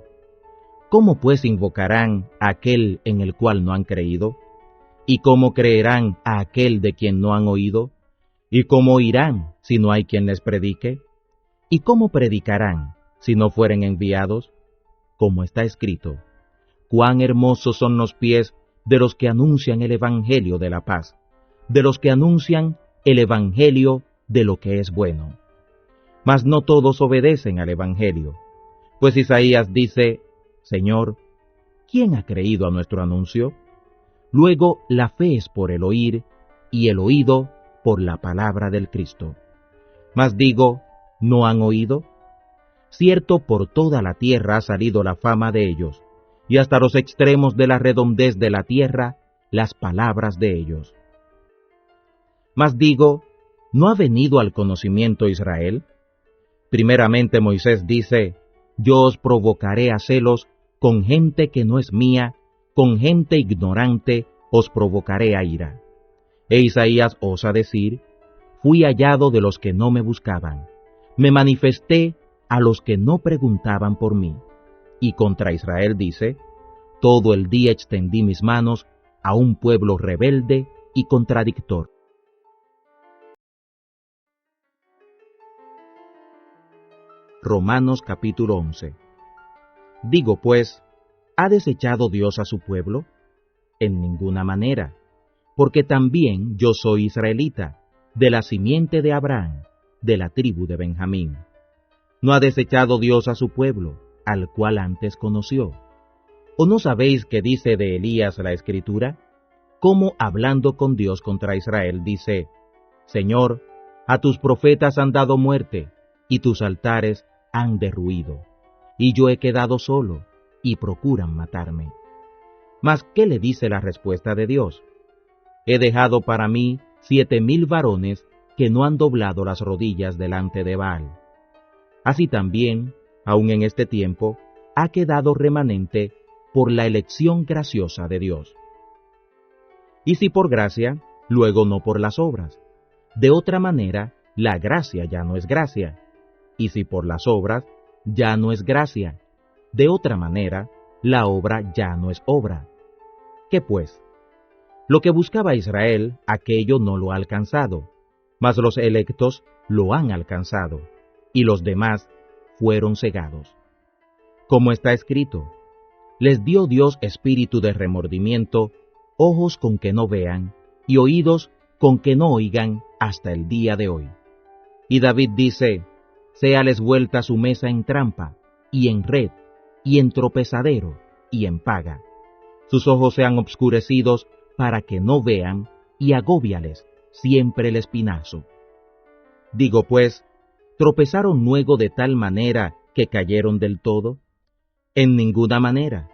¿Cómo pues invocarán a aquel en el cual no han creído? ¿Y cómo creerán a aquel de quien no han oído? ¿Y cómo oirán si no hay quien les predique? ¿Y cómo predicarán si no fueren enviados? Como está escrito: Cuán hermosos son los pies de los que anuncian el evangelio de la paz, de los que anuncian el evangelio de lo que es bueno. Mas no todos obedecen al evangelio, pues Isaías dice: Señor, ¿quién ha creído a nuestro anuncio? Luego la fe es por el oír, y el oído por la palabra del Cristo. Mas digo, ¿no han oído? Cierto, por toda la tierra ha salido la fama de ellos, y hasta los extremos de la redondez de la tierra las palabras de ellos. Mas digo, ¿no ha venido al conocimiento Israel? Primeramente Moisés dice: Yo os provocaré a celos con gente que no es mía, con gente ignorante os provocaré a ira. E Isaías osa decir: Fui hallado de los que no me buscaban, me manifesté a los que no preguntaban por mí. Y contra Israel dice: Todo el día extendí mis manos a un pueblo rebelde y contradictor. Romanos capítulo 11. Digo pues, ¿ha desechado Dios a su pueblo? En ninguna manera, porque también yo soy israelita, de la simiente de Abraham, de la tribu de Benjamín. ¿No ha desechado Dios a su pueblo, al cual antes conoció? ¿O no sabéis qué dice de Elías la Escritura? Cómo hablando con Dios contra Israel dice: Señor, a tus profetas han dado muerte, y tus altares han derruido, y yo he quedado solo, y procuran matarme. Mas, ¿qué le dice la respuesta de Dios? He dejado para mí 7,000 varones que no han doblado las rodillas delante de Baal. Así también, aun en este tiempo, ha quedado remanente por la elección graciosa de Dios. Y si por gracia, luego no por las obras. De otra manera, la gracia ya no es gracia. Y si por las obras, ya no es gracia. De otra manera, la obra ya no es obra. ¿Qué pues? Lo que buscaba Israel, aquello no lo ha alcanzado, mas los electos lo han alcanzado, y los demás fueron cegados. Como está escrito: les dio Dios espíritu de remordimiento, ojos con que no vean, y oídos con que no oigan hasta el día de hoy. Y David dice, séales vuelta su mesa en trampa, y en red, y en tropezadero, y en paga. Sus ojos sean obscurecidos para que no vean, y agóbiales siempre el espinazo. Digo pues, ¿tropezaron luego de tal manera que cayeron del todo? En ninguna manera,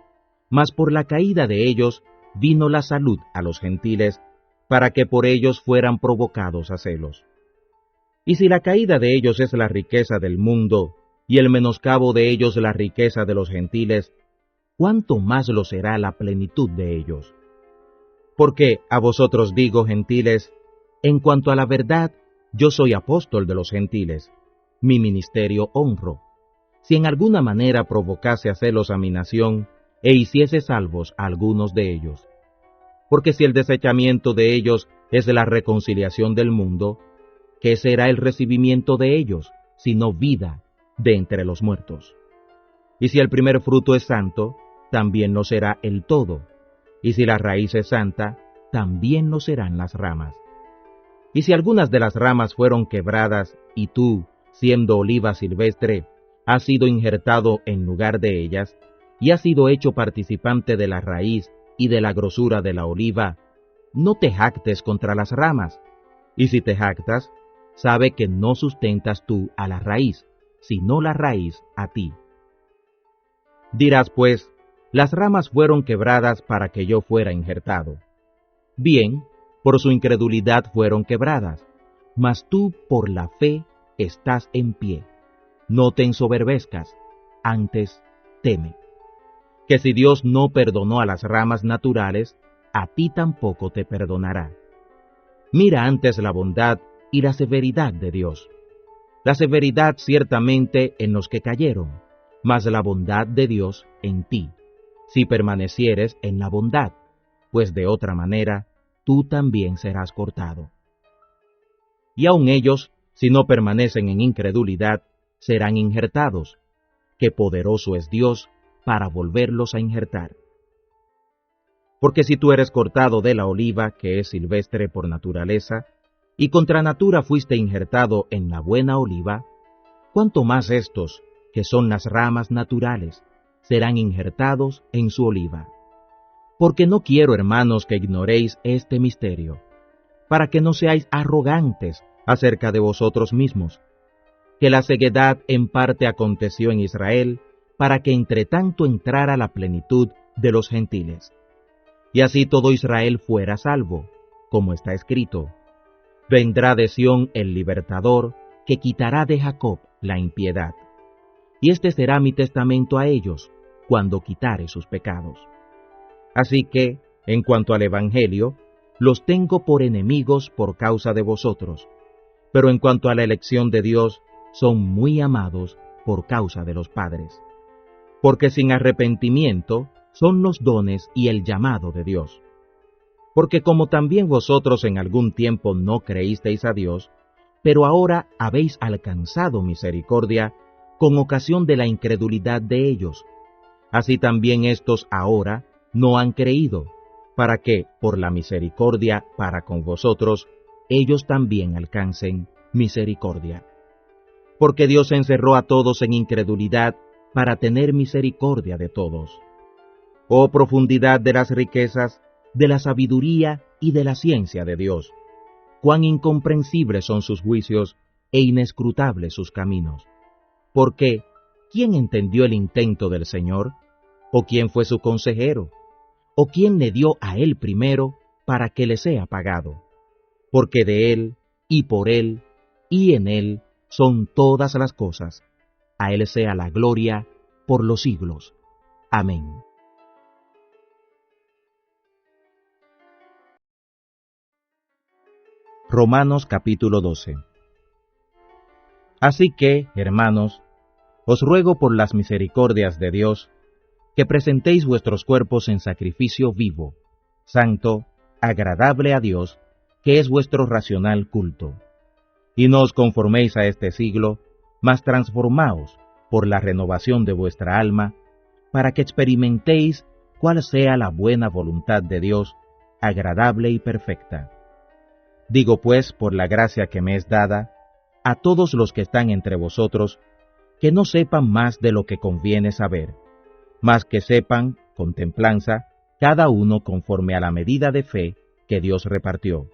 mas por la caída de ellos vino la salud a los gentiles, para que por ellos fueran provocados a celos. Y si la caída de ellos es la riqueza del mundo, y el menoscabo de ellos la riqueza de los gentiles, ¿cuánto más lo será la plenitud de ellos? Porque a vosotros digo, gentiles, en cuanto a la verdad, yo soy apóstol de los gentiles, mi ministerio honro, si en alguna manera provocase a celos a mi nación, e hiciese salvos a algunos de ellos. Porque si el desechamiento de ellos es la reconciliación del mundo, ¿qué será el recibimiento de ellos, sino vida de entre los muertos? Y si el primer fruto es santo, también lo será el todo, y si la raíz es santa, también lo serán las ramas. Y si algunas de las ramas fueron quebradas, y tú, siendo oliva silvestre, has sido injertado en lugar de ellas, y has sido hecho participante de la raíz y de la grosura de la oliva, no te jactes contra las ramas, y si te jactas, sabe que no sustentas tú a la raíz, sino la raíz a ti. Dirás pues, las ramas fueron quebradas para que yo fuera injertado. Bien, por su incredulidad fueron quebradas, mas tú por la fe estás en pie. No te ensoberbezcas, antes teme. Que si Dios no perdonó a las ramas naturales, a ti tampoco te perdonará. Mira antes la bondad y la severidad de Dios. La severidad ciertamente en los que cayeron, mas la bondad de Dios en ti, si permanecieres en la bondad, pues de otra manera tú también serás cortado. Y aun ellos, si no permanecen en incredulidad, serán injertados, que poderoso es Dios para volverlos a injertar. Porque si tú eres cortado de la oliva, que es silvestre por naturaleza, y contra natura fuiste injertado en la buena oliva, ¿cuánto más estos, que son las ramas naturales, serán injertados en su oliva? Porque no quiero, hermanos, que ignoréis este misterio, para que no seáis arrogantes acerca de vosotros mismos, que la ceguedad en parte aconteció en Israel, para que entre tanto entrara la plenitud de los gentiles. Y así todo Israel fuera salvo, como está escrito, vendrá de Sión el libertador, que quitará de Jacob la impiedad. Y este será mi testamento a ellos, cuando quitare sus pecados. Así que, en cuanto al Evangelio, los tengo por enemigos por causa de vosotros, pero en cuanto a la elección de Dios, son muy amados por causa de los padres. Porque sin arrepentimiento son los dones y el llamado de Dios. Porque como también vosotros en algún tiempo no creísteis a Dios, pero ahora habéis alcanzado misericordia con ocasión de la incredulidad de ellos, así también estos ahora no han creído, para que, por la misericordia para con vosotros, ellos también alcancen misericordia. Porque Dios encerró a todos en incredulidad para tener misericordia de todos. Oh profundidad de las riquezas, de la sabiduría y de la ciencia de Dios, cuán incomprensibles son sus juicios e inescrutables sus caminos. Porque, ¿quién entendió el intento del Señor? ¿O quién fue su consejero? ¿O quién le dio a él primero para que le sea pagado? Porque de él, y por él, y en él son todas las cosas. A él sea la gloria por los siglos. Amén. Romanos capítulo 12. Así que, hermanos, os ruego por las misericordias de Dios, que presentéis vuestros cuerpos en sacrificio vivo, santo, agradable a Dios, que es vuestro racional culto. Y no os conforméis a este siglo, mas transformaos por la renovación de vuestra alma, para que experimentéis cuál sea la buena voluntad de Dios, agradable y perfecta. Digo pues, por la gracia que me es dada, a todos los que están entre vosotros, que no sepan más de lo que conviene saber, mas que sepan, con templanza, cada uno conforme a la medida de fe que Dios repartió.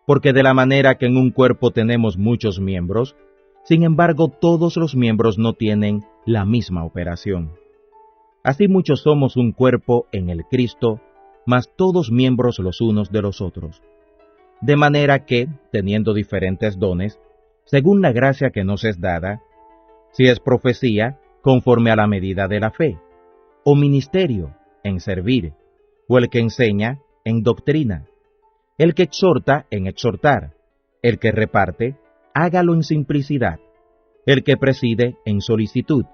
Porque de la manera que en un cuerpo tenemos muchos miembros, sin embargo todos los miembros no tienen la misma operación. Así muchos somos un cuerpo en el Cristo, mas todos miembros los unos de los otros. De manera que, teniendo diferentes dones, según la gracia que nos es dada, si es profecía, conforme a la medida de la fe, o ministerio, en servir, o el que enseña, en doctrina, el que exhorta, en exhortar, el que reparte, hágalo en simplicidad, el que preside, en solicitud,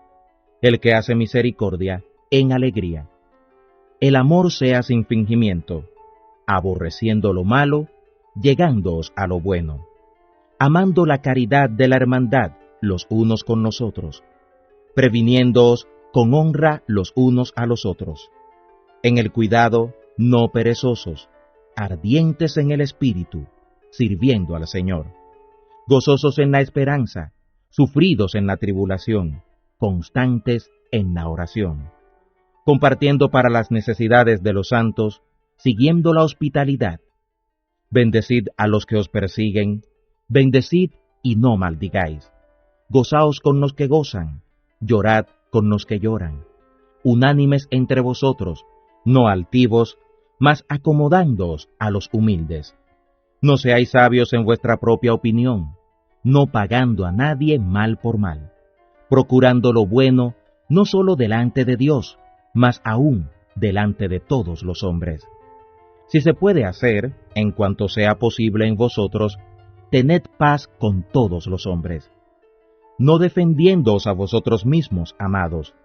el que hace misericordia, en alegría. El amor sea sin fingimiento, aborreciendo lo malo, llegándoos a lo bueno, amando la caridad de la hermandad los unos con los otros, previniéndoos con honra los unos a los otros, en el cuidado no perezosos, ardientes en el espíritu, sirviendo al Señor, gozosos en la esperanza, sufridos en la tribulación, constantes en la oración, compartiendo para las necesidades de los santos, siguiendo la hospitalidad. Bendecid a los que os persiguen, bendecid y no maldigáis. Gozaos con los que gozan, llorad con los que lloran. Unánimes entre vosotros, no altivos, mas acomodándoos a los humildes. No seáis sabios en vuestra propia opinión, no pagando a nadie mal por mal, procurando lo bueno no solo delante de Dios, mas aún delante de todos los hombres. Si se puede hacer, en cuanto sea posible en vosotros, tened paz con todos los hombres. No defendiéndoos a vosotros mismos, amados,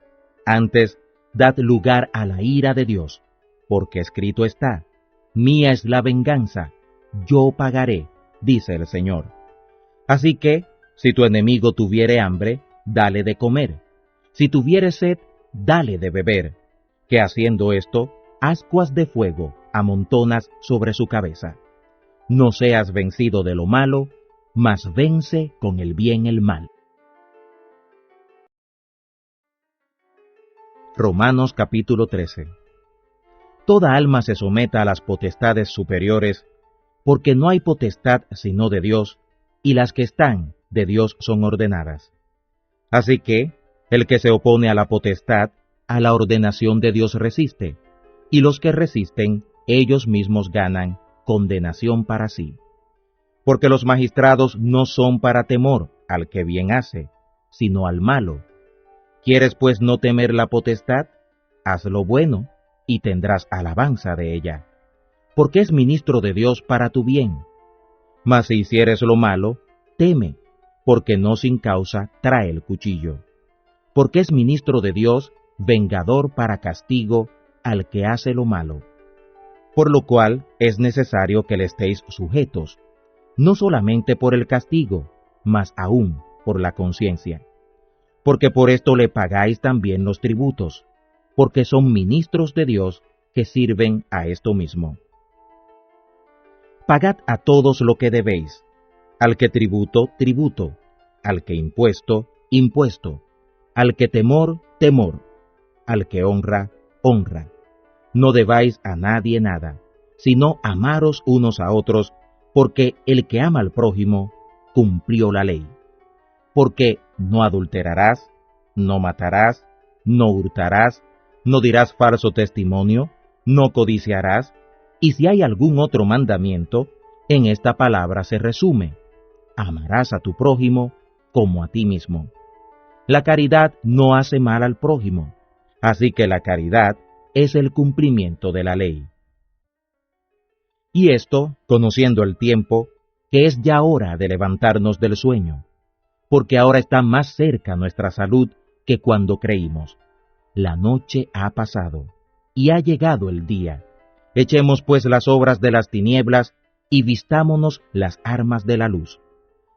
antes dad lugar a la ira de Dios, porque escrito está, mía es la venganza, yo pagaré, dice el Señor. Así que, si tu enemigo tuviere hambre, dale de comer, si tuviere sed, dale de beber, que haciendo esto, ascuas de fuego amontonas sobre su cabeza. No seas vencido de lo malo, mas vence con el bien el mal. Romanos capítulo 13. Toda alma se someta a las potestades superiores, porque no hay potestad sino de Dios, y las que están de Dios son ordenadas. Así que, el que se opone a la potestad, a la ordenación de Dios resiste, y los que resisten, ellos mismos ganan condenación para sí. Porque los magistrados no son para temor al que bien hace, sino al malo. ¿Quieres pues no temer la potestad? Haz lo bueno, y tendrás alabanza de ella, porque es ministro de Dios para tu bien. Mas si hicieres lo malo, teme, porque no sin causa trae el cuchillo. Porque es ministro de Dios, vengador para castigo al que hace lo malo. Por lo cual es necesario que le estéis sujetos, no solamente por el castigo, mas aún por la conciencia. Porque por esto le pagáis también los tributos, porque son ministros de Dios que sirven a esto mismo. Pagad a todos lo que debéis, al que tributo, tributo, al que impuesto, impuesto, al que temor, temor, al que honra, honra. No debáis a nadie nada, sino amaros unos a otros, porque el que ama al prójimo cumplió la ley. Porque no adulterarás, no matarás, no hurtarás, no dirás falso testimonio, no codiciarás, y si hay algún otro mandamiento, en esta palabra se resume: amarás a tu prójimo como a ti mismo. La caridad no hace mal al prójimo, así que la caridad es el cumplimiento de la ley. Y esto, conociendo el tiempo, que es ya hora de levantarnos del sueño, porque ahora está más cerca nuestra salud que cuando creímos. La noche ha pasado, y ha llegado el día. Echemos pues las obras de las tinieblas, y vistámonos las armas de la luz.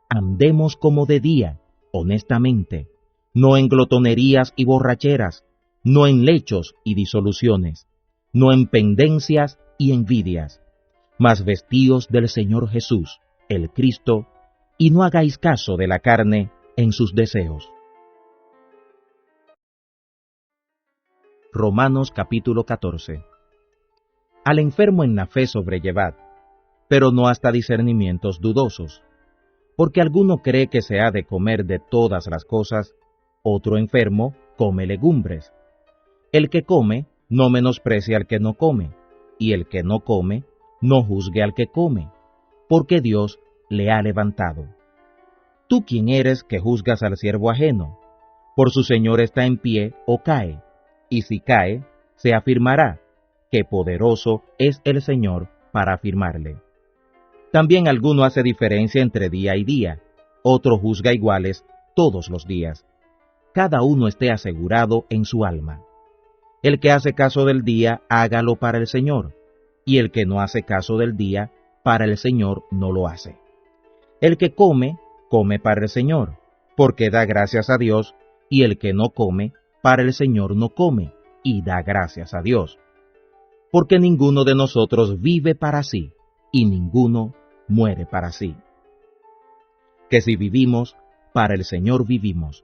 Andemos como de día, honestamente, no en glotonerías y borracheras, no en lechos y disoluciones, no en pendencias y envidias, mas vestíos del Señor Jesús, el Cristo, y no hagáis caso de la carne en sus deseos. Romanos capítulo 14. Al enfermo en la fe sobrellevad, pero no hasta discernimientos dudosos, porque alguno cree que se ha de comer de todas las cosas, otro enfermo come legumbres. El que come no menosprecie al que no come, y el que no come no juzgue al que come, porque Dios le ha levantado. ¿Tú quién eres que juzgas al siervo ajeno? Por su señor está en pie o cae, y si cae, se afirmará, que poderoso es el Señor para afirmarle. También alguno hace diferencia entre día y día, otro juzga iguales todos los días. Cada uno esté asegurado en su alma. El que hace caso del día, hágalo para el Señor, y el que no hace caso del día, para el Señor no lo hace. El que come, come para el Señor, porque da gracias a Dios, y el que no come, para el Señor no come, y da gracias a Dios. Porque ninguno de nosotros vive para sí, y ninguno muere para sí. Que si vivimos, para el Señor vivimos,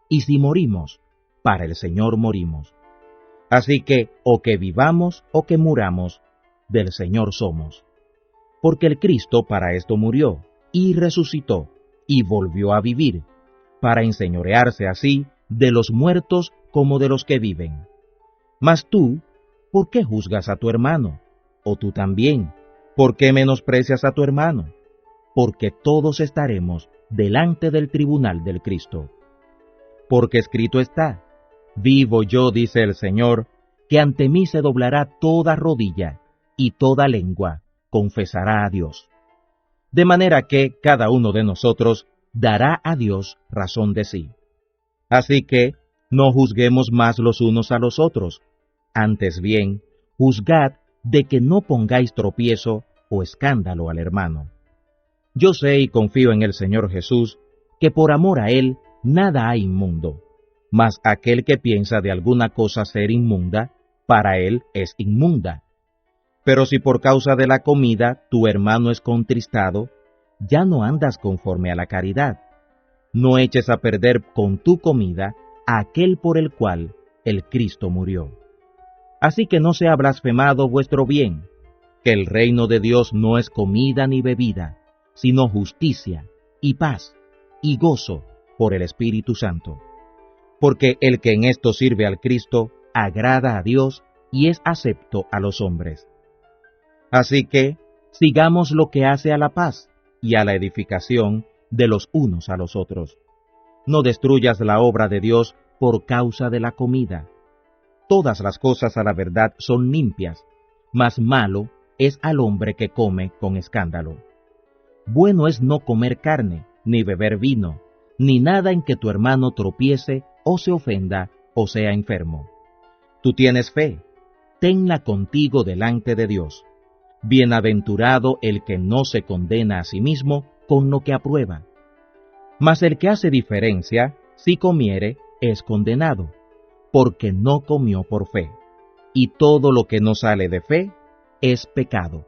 y si morimos, para el Señor morimos. Así que, o que vivamos o que muramos, del Señor somos. Porque el Cristo para esto murió, y resucitó, y volvió a vivir, para enseñorearse así de los muertos como de los que viven. Mas tú, ¿por qué juzgas a tu hermano? O tú también, ¿por qué menosprecias a tu hermano? Porque todos estaremos delante del tribunal del Cristo. Porque escrito está, vivo yo, dice el Señor, que ante mí se doblará toda rodilla, y toda lengua confesará a Dios. De manera que cada uno de nosotros dará a Dios razón de sí. Así que no juzguemos más los unos a los otros, antes bien, juzgad de que no pongáis tropiezo o escándalo al hermano. Yo sé y confío en el Señor Jesús, que por amor a Él nada hay inmundo, mas aquel que piensa de alguna cosa ser inmunda, para él es inmunda. Pero si por causa de la comida tu hermano es contristado, ya no andas conforme a la caridad. No eches a perder con tu comida a aquel por el cual el Cristo murió. Así que no sea blasfemado vuestro bien, que el reino de Dios no es comida ni bebida, sino justicia, y paz, y gozo por el Espíritu Santo. Porque el que en esto sirve al Cristo, agrada a Dios y es acepto a los hombres. Así que, sigamos lo que hace a la paz y a la edificación de los unos a los otros. No destruyas la obra de Dios por causa de la comida. Todas las cosas a la verdad son limpias, mas malo es al hombre que come con escándalo. Bueno es no comer carne, ni beber vino, ni nada en que tu hermano tropiece o se ofenda o sea enfermo. Tú tienes fe, tenla contigo delante de Dios. Bienaventurado el que no se condena a sí mismo con lo que aprueba. Mas el que hace diferencia, si comiere, es condenado, porque no comió por fe. Y todo lo que no sale de fe es pecado.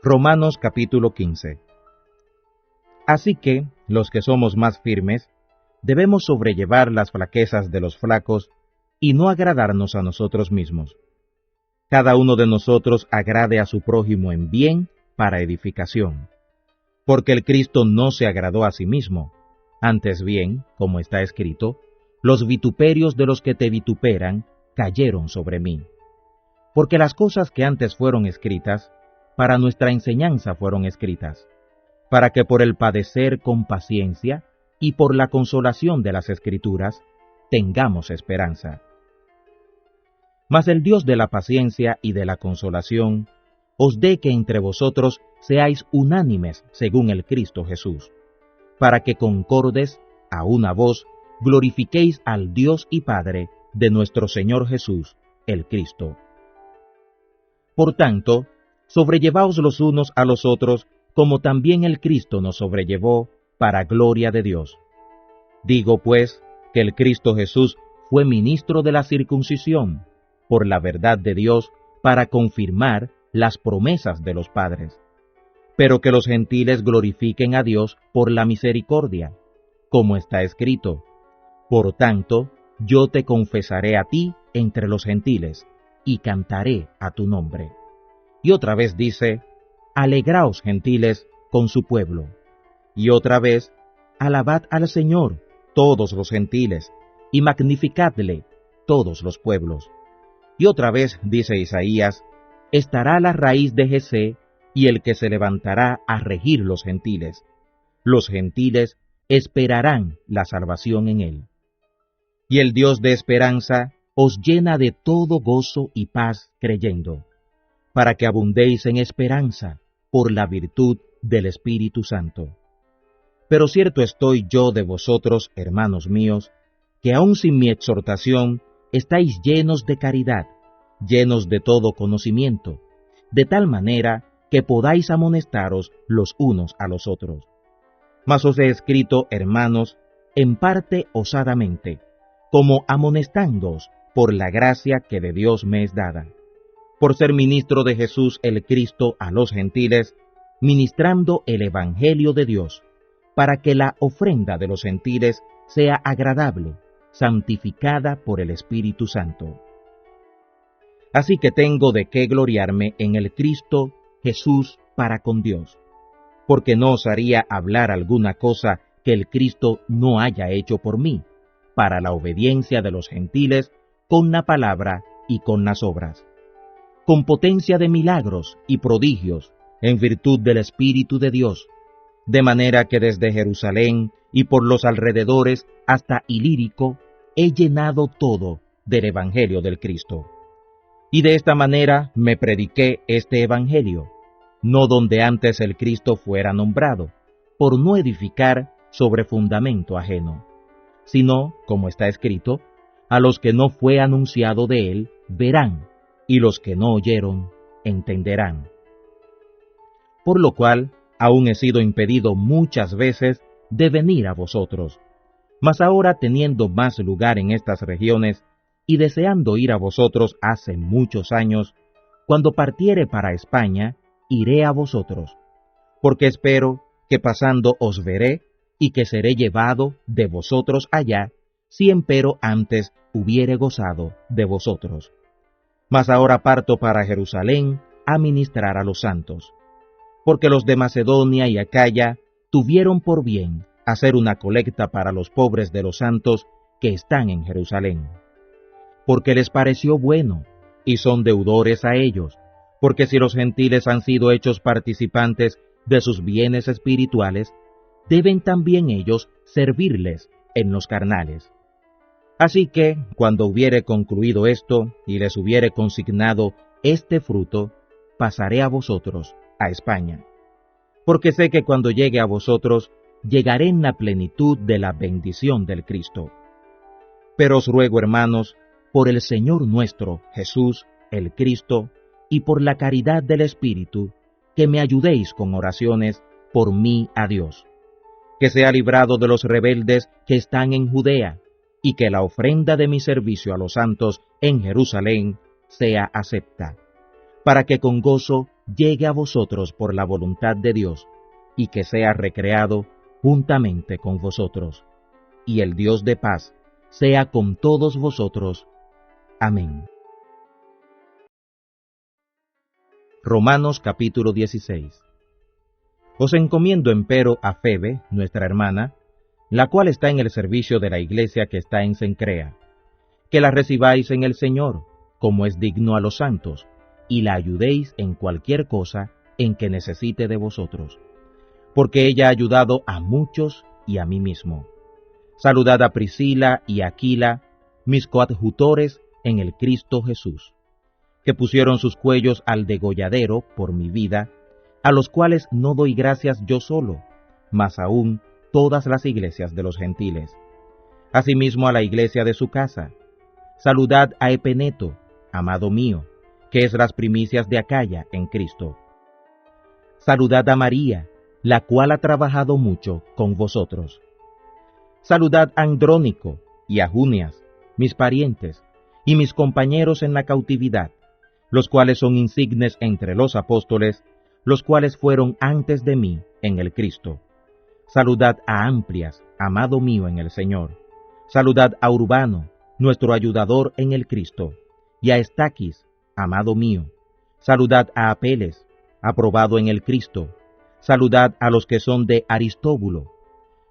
Romanos capítulo 15. Así que, los que somos más firmes, debemos sobrellevar las flaquezas de los flacos y no agradarnos a nosotros mismos. Cada uno de nosotros agrade a su prójimo en bien para edificación. Porque el Cristo no se agradó a sí mismo, antes bien, como está escrito, los vituperios de los que te vituperan cayeron sobre mí. Porque las cosas que antes fueron escritas, para nuestra enseñanza fueron escritas, para que por el padecer con paciencia y por la consolación de las Escrituras tengamos esperanza. Mas el Dios de la paciencia y de la consolación os dé que entre vosotros seáis unánimes según el Cristo Jesús, para que concordes a una voz glorifiquéis al Dios y Padre de nuestro Señor Jesús, el Cristo. Por tanto, sobrellevaos los unos a los otros, como también el Cristo nos sobrellevó, para gloria de Dios. Digo pues, que el Cristo Jesús fue ministro de la circuncisión, por la verdad de Dios, para confirmar las promesas de los padres, pero que los gentiles glorifiquen a Dios por la misericordia, como está escrito: por tanto, yo te confesaré a ti entre los gentiles, y cantaré a tu nombre. Y otra vez dice: alegraos, gentiles, con su pueblo. Y otra vez: alabad al Señor, todos los gentiles, y magnificadle, todos los pueblos. Y otra vez dice Isaías: estará la raíz de Jesé, y el que se levantará a regir los gentiles. Los gentiles esperarán la salvación en él. Y el Dios de esperanza os llena de todo gozo y paz creyendo, para que abundéis en esperanza por la virtud del Espíritu Santo. Pero cierto estoy yo de vosotros, hermanos míos, que aun sin mi exhortación estáis llenos de caridad, llenos de todo conocimiento, de tal manera que podáis amonestaros los unos a los otros. Mas os he escrito, hermanos, en parte osadamente, como amonestándoos por la gracia que de Dios me es dada, por ser ministro de Jesús el Cristo a los gentiles, ministrando el Evangelio de Dios, para que la ofrenda de los gentiles sea agradable, santificada por el Espíritu Santo. Así que tengo de qué gloriarme en el Cristo Jesús para con Dios, porque no osaría hablar alguna cosa que el Cristo no haya hecho por mí, para la obediencia de los gentiles, con la palabra y con las obras, con potencia de milagros y prodigios, en virtud del Espíritu de Dios, de manera que desde Jerusalén y por los alrededores hasta Ilírico he llenado todo del Evangelio del Cristo. Y de esta manera me prediqué este Evangelio, no donde antes el Cristo fuera nombrado, por no edificar sobre fundamento ajeno, sino, como está escrito: a los que no fue anunciado de él, verán, y los que no oyeron, entenderán. Por lo cual, aún he sido impedido muchas veces de venir a vosotros, mas ahora teniendo más lugar en estas regiones, y deseando ir a vosotros hace muchos años, cuando partiere para España, iré a vosotros, porque espero que pasando os veré, y que seré llevado de vosotros allá, si empero antes hubiere gozado de vosotros. Mas ahora parto para Jerusalén a ministrar a los santos, porque los de Macedonia y Acaya tuvieron por bien hacer una colecta para los pobres de los santos que están en Jerusalén, porque les pareció bueno, y son deudores a ellos, porque si los gentiles han sido hechos participantes de sus bienes espirituales, deben también ellos servirles en los carnales. Así que, cuando hubiere concluido esto, y les hubiere consignado este fruto, pasaré a vosotros, a España, porque sé que cuando llegue a vosotros, llegaré en la plenitud de la bendición del Cristo. Pero os ruego, hermanos, por el Señor nuestro, Jesús, el Cristo, y por la caridad del Espíritu, que me ayudéis con oraciones por mí a Dios, que sea librado de los rebeldes que están en Judea, y que la ofrenda de mi servicio a los santos en Jerusalén sea acepta, para que con gozo llegue a vosotros por la voluntad de Dios, y que sea recreado juntamente con vosotros. Y el Dios de paz sea con todos vosotros. Amén. Romanos capítulo 16. Os encomiendo empero a Febe, nuestra hermana, la cual está en el servicio de la iglesia que está en Cencrea, que la recibáis en el Señor, como es digno a los santos, y la ayudéis en cualquier cosa en que necesite de vosotros, porque ella ha ayudado a muchos y a mí mismo. Saludad a Priscila y a Aquila, mis coadjutores en el Cristo Jesús, que pusieron sus cuellos al degolladero por mi vida, a los cuales no doy gracias yo solo, mas aún todas las iglesias de los gentiles. Asimismo a la iglesia de su casa. Saludad a Epeneto, amado mío, que es las primicias de Acaya en Cristo. Saludad a María, la cual ha trabajado mucho con vosotros. Saludad a Andrónico y a Junias, mis parientes, y mis compañeros en la cautividad, los cuales son insignes entre los apóstoles, los cuales fueron antes de mí en el Cristo. Saludad a Amplias, amado mío en el Señor. Saludad a Urbano, nuestro ayudador en el Cristo, y a Estaquis, amado mío. Saludad a Apeles, aprobado en el Cristo. Saludad a los que son de Aristóbulo.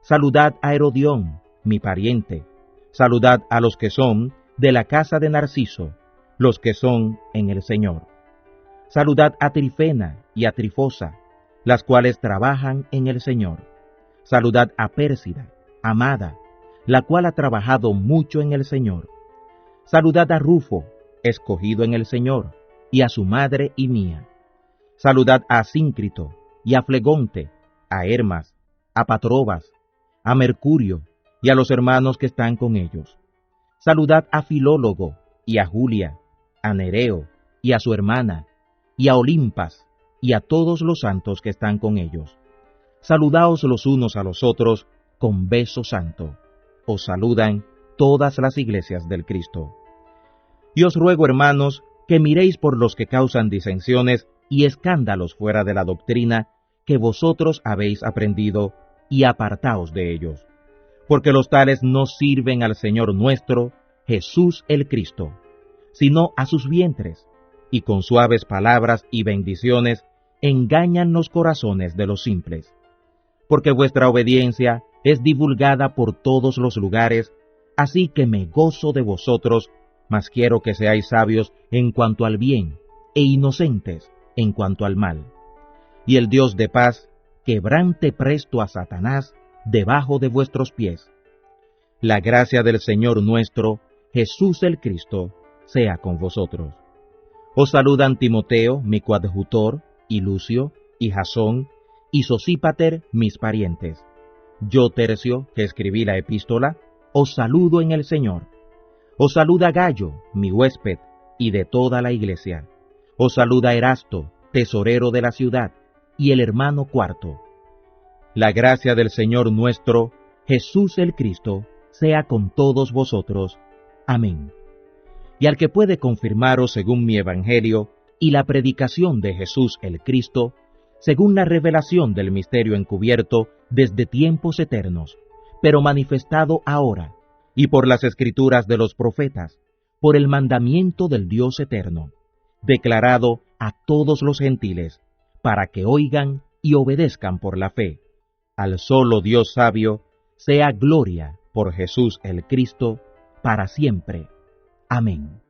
Saludad a Herodión, mi pariente. Saludad a los que son de la casa de Narciso, los que son en el Señor. Saludad a Trifena y a Trifosa, las cuales trabajan en el Señor. Saludad a Pérsida, amada, la cual ha trabajado mucho en el Señor. Saludad a Rufo, escogido en el Señor, y a su madre y mía. Saludad a Asíncrito, y a Flegonte, a Hermas, a Patrobas, a Mercurio, y a los hermanos que están con ellos. Saludad a Filólogo, y a Julia, a Nereo, y a su hermana, y a Olimpas, y a todos los santos que están con ellos. Saludaos los unos a los otros con beso santo. Os saludan todas las iglesias del Cristo. Y os ruego, hermanos, que miréis por los que causan disensiones y escándalos fuera de la doctrina que vosotros habéis aprendido, y apartaos de ellos. Porque los tales no sirven al Señor nuestro, Jesús el Cristo, sino a sus vientres, y con suaves palabras y bendiciones engañan los corazones de los simples. Porque vuestra obediencia es divulgada por todos los lugares, así que me gozo de vosotros, mas quiero que seáis sabios en cuanto al bien, e inocentes en cuanto al mal. Y el Dios de paz quebrante presto a Satanás debajo de vuestros pies. La gracia del Señor nuestro, Jesús el Cristo, sea con vosotros. Os saludan Timoteo, mi coadjutor, y Lucio, y Jasón, y Sosípater, mis parientes. Yo, Tercio, que escribí la epístola, os saludo en el Señor. Os saluda Gayo, mi huésped, y de toda la iglesia. Os saluda Erasto, tesorero de la ciudad, y el hermano Cuarto. La gracia del Señor nuestro, Jesús el Cristo, sea con todos vosotros. Amén. Y al que puede confirmaros según mi evangelio y la predicación de Jesús el Cristo, según la revelación del misterio encubierto desde tiempos eternos, pero manifestado ahora, y por las escrituras de los profetas, por el mandamiento del Dios eterno, declarado a todos los gentiles, para que oigan y obedezcan por la fe. Al solo Dios sabio, sea gloria por Jesús el Cristo, para siempre. Amén.